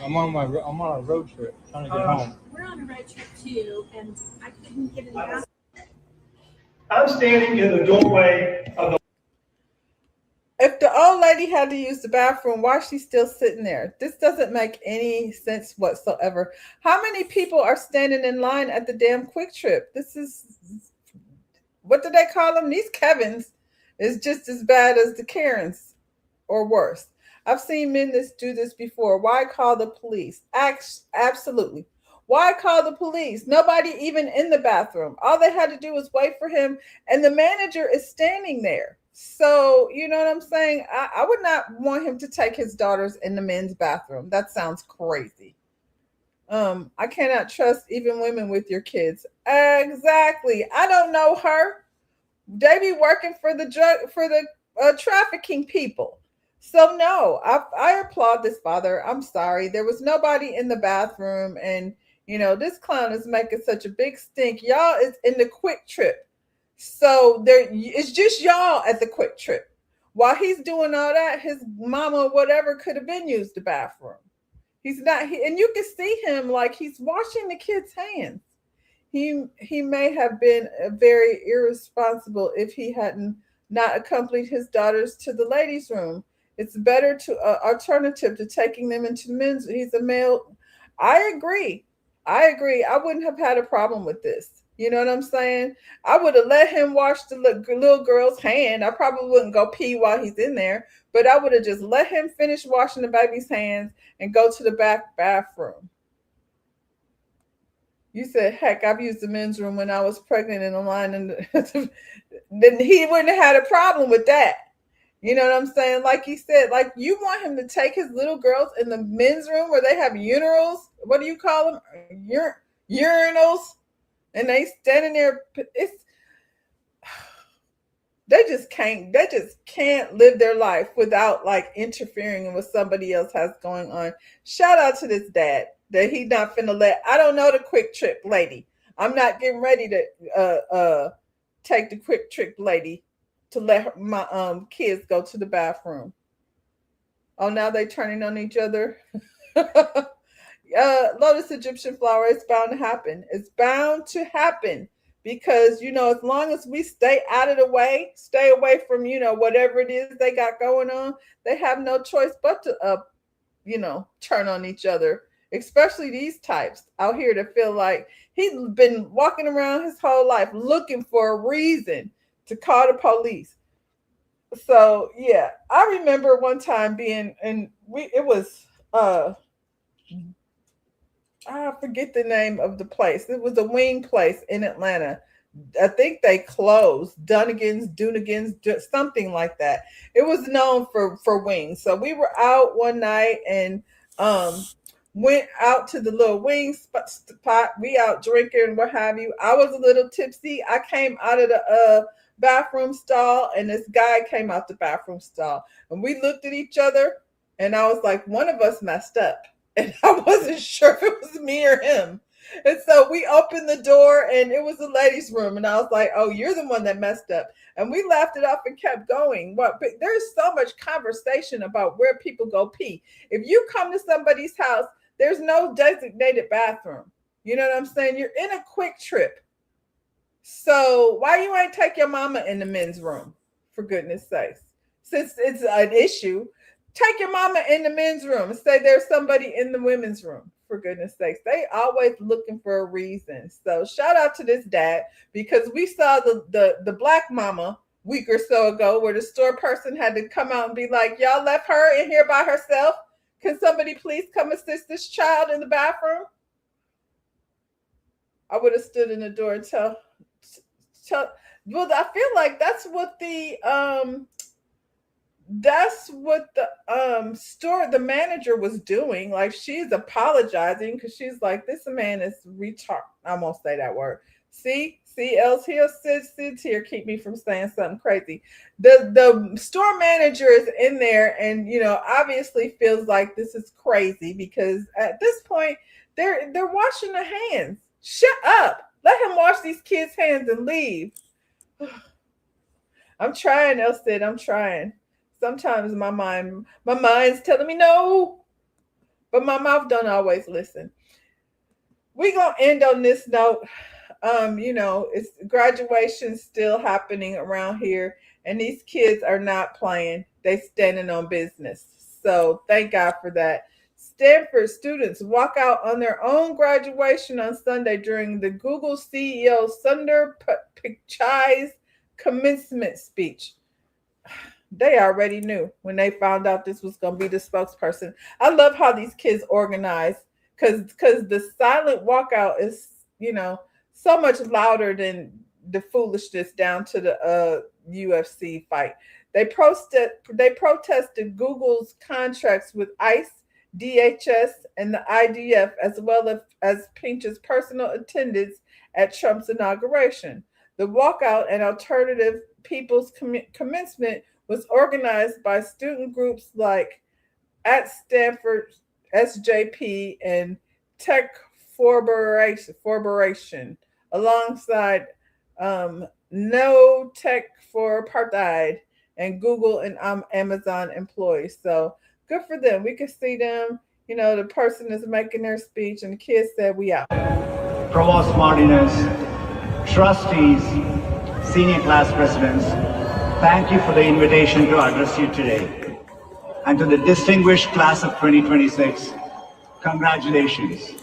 I'm on a road trip trying to get home. We're on a road trip too, and I couldn't get in the house. I'm standing in the doorway of the. If the old lady had to use the bathroom, why is she still sitting there? This doesn't make any sense whatsoever. How many people are standing in line at the damn Quick Trip? This is, what do they call them? These Kevins is just as bad as the Karens or worse. I've seen men do this before. Why call the police? Absolutely. Why call the police? Nobody even in the bathroom. All they had to do was wait for him, and the manager is standing there. So, you know what I'm saying? I would not want him to take his daughters in the men's bathroom. That sounds crazy. I cannot trust even women with your kids. Exactly. I don't know her. They be working for the trafficking people. So no, I applaud this father. I'm sorry, there was nobody in the bathroom, and this clown is making such a big stink. Y'all is in the Quick Trip, so there it's just y'all at the Quick Trip. While he's doing all that, his mama, whatever, could have been used the bathroom. He's not, and you can see him like he's washing the kid's hands. He may have been very irresponsible if he hadn't not accompanied his daughters to the ladies' room. It's better to alternative to taking them into men's. He's a male. I agree. I agree. I wouldn't have had a problem with this. You know what I'm saying? I would have let him wash the little girl's hand. I probably wouldn't go pee while he's in there, but I would have just let him finish washing the baby's hands and go to the bathroom. You said, heck, I've used the men's room when I was pregnant in the line, and then he wouldn't have had a problem with that. You know what I'm saying? Like he said, like you want him to take his little girls in the men's room where they have urinals. What do you call them? Urinals. And they standing there. They just can't live their life without like interfering in what somebody else has going on. Shout out to this dad that he not finna let. I don't know the Quick Trip lady. I'm not getting ready to take the Quick Trip lady to let my kids go to the bathroom. Oh, now they turning on each other. Lotus Egyptian flower, it's bound to happen. It's bound to happen because, as long as we stay out of the way, stay away from, whatever it is they got going on, they have no choice but to, turn on each other, especially these types out here that feel like he's been walking around his whole life looking for a reason to call the police. So, yeah, I remember one time being, I forget the name of the place. It was a wing place in Atlanta. I think they closed. Dunnigan's, something like that. It was known for wings. So we were out one night and went out to the little wing spot. We out drinking, what have you. I was a little tipsy. I came out of the bathroom stall, and this guy came out the bathroom stall. And we looked at each other, and I was like, one of us messed up. And I wasn't sure if it was me or him. And so we opened the door, and it was the ladies' room. And I was like, oh, you're the one that messed up. And we laughed it off and kept going. But there's so much conversation about where people go pee. If you come to somebody's house, there's no designated bathroom. You know what I'm saying? You're in a Quick Trip. So why you ain't take your mama in the men's room, for goodness sakes? Since it's an issue, take your mama in the men's room and say there's somebody in the women's room, for goodness sakes. They always looking for a reason. So shout out to this dad, because we saw the black mama a week or so ago where the store person had to come out and be like, y'all left her in here by herself. Can somebody please come assist this child in the bathroom? I would have stood in the door and tell. Well, I feel like that's what the the manager was doing. Like, she's apologizing because she's like, this man is retard. I won't say that word. See, else he'll sit here, keep me from saying something crazy. The store manager is in there and obviously feels like this is crazy because at this point they're washing their hands. Shut up. Let him wash these kids' hands and leave. I'm trying, Elstead. I'm trying. Sometimes my mind's telling me no, but my mouth don't always listen. We're gonna end on this note. It's graduation still happening around here, and these kids are not playing. They standing on business. So thank God for that. Stanford students walk out on their own graduation on Sunday during the Google CEO Sundar Pichai's commencement speech. They already knew when they found out this was going to be the spokesperson. I love how these kids organize because the silent walkout is, so much louder than the foolishness down to the UFC fight. They protested Google's contracts with ICE DHS, and the IDF, as well as Pinch's personal attendance at Trump's inauguration. The walkout and alternative people's commencement was organized by student groups like at Stanford, SJP, and Tech Forberation, alongside No Tech for Apartheid and Google and Amazon employees. So good for them. We can see them. You know, the person is making their speech, and the kids said, "We out." Provost Martinez, trustees, senior class presidents, thank you for the invitation to address you today. And to the distinguished class of 2026, congratulations.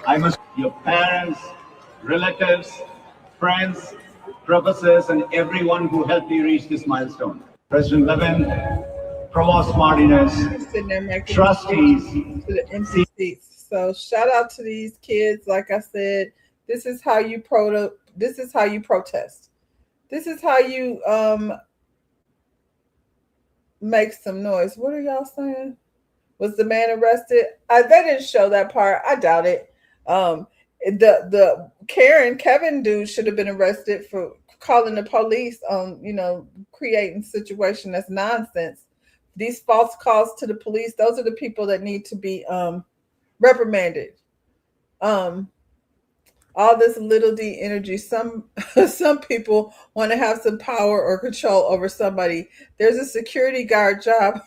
I must your parents, relatives, friends, professors, and everyone who helped you reach this milestone. President Levin, Provost Martinez, trustees, to the empty seats. So shout out to these kids. Like I said, this is how you this is how you protest. This is how you make some noise. What are y'all saying? Was the man arrested? They didn't show that part. I doubt it. The Kevin dude should have been arrested for calling the police on, creating a situation that's nonsense. These false calls to the police, those are the people that need to be reprimanded. All this little d energy, some people want to have some power or control over somebody. There's a security guard job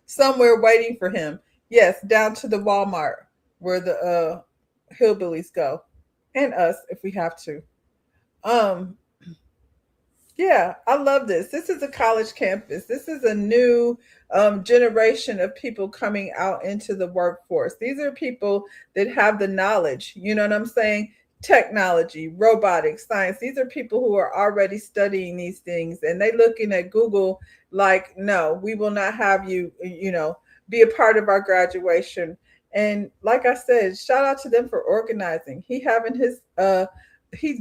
somewhere waiting for him. Yes, down to the Walmart where the hillbillies go, and us if we have to. Yeah, I love this. This is a college campus. This is a new generation of people coming out into the workforce. These are people that have the knowledge, you know what I'm saying? Technology, robotics, science. These are people who are already studying these things, and they looking at Google like, no, we will not have you, be a part of our graduation. And like I said, shout out to them for organizing. He's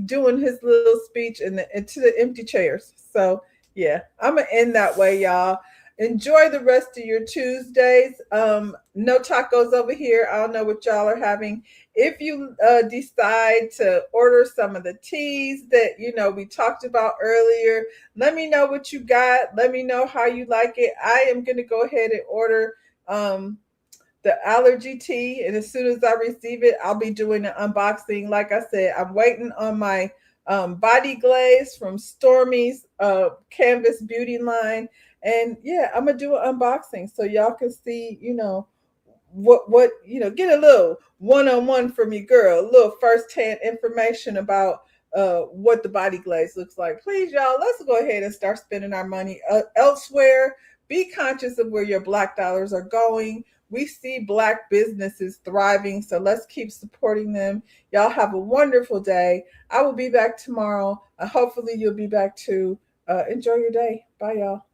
doing his little speech into the empty chairs. So yeah, I'm gonna end that way, y'all. Enjoy the rest of your Tuesdays. No tacos over here. I don't know what y'all are having. If you decide to order some of the teas that we talked about earlier, let me know what you got. Let me know how you like it. I am gonna go ahead and order the allergy tea, and as soon as I receive it, I'll be doing an unboxing. Like I said, I'm waiting on my body glaze from Stormy's Canvas Beauty line, and yeah, I'm gonna do an unboxing so y'all can see, what get a little one-on-one from your girl, a little first-hand information about what the body glaze looks like. Please, y'all, let's go ahead and start spending our money elsewhere. Be conscious of where your Black dollars are going. We see Black businesses thriving, so let's keep supporting them. Y'all have a wonderful day. I will be back tomorrow. Hopefully you'll be back too. Enjoy your day. Bye, y'all.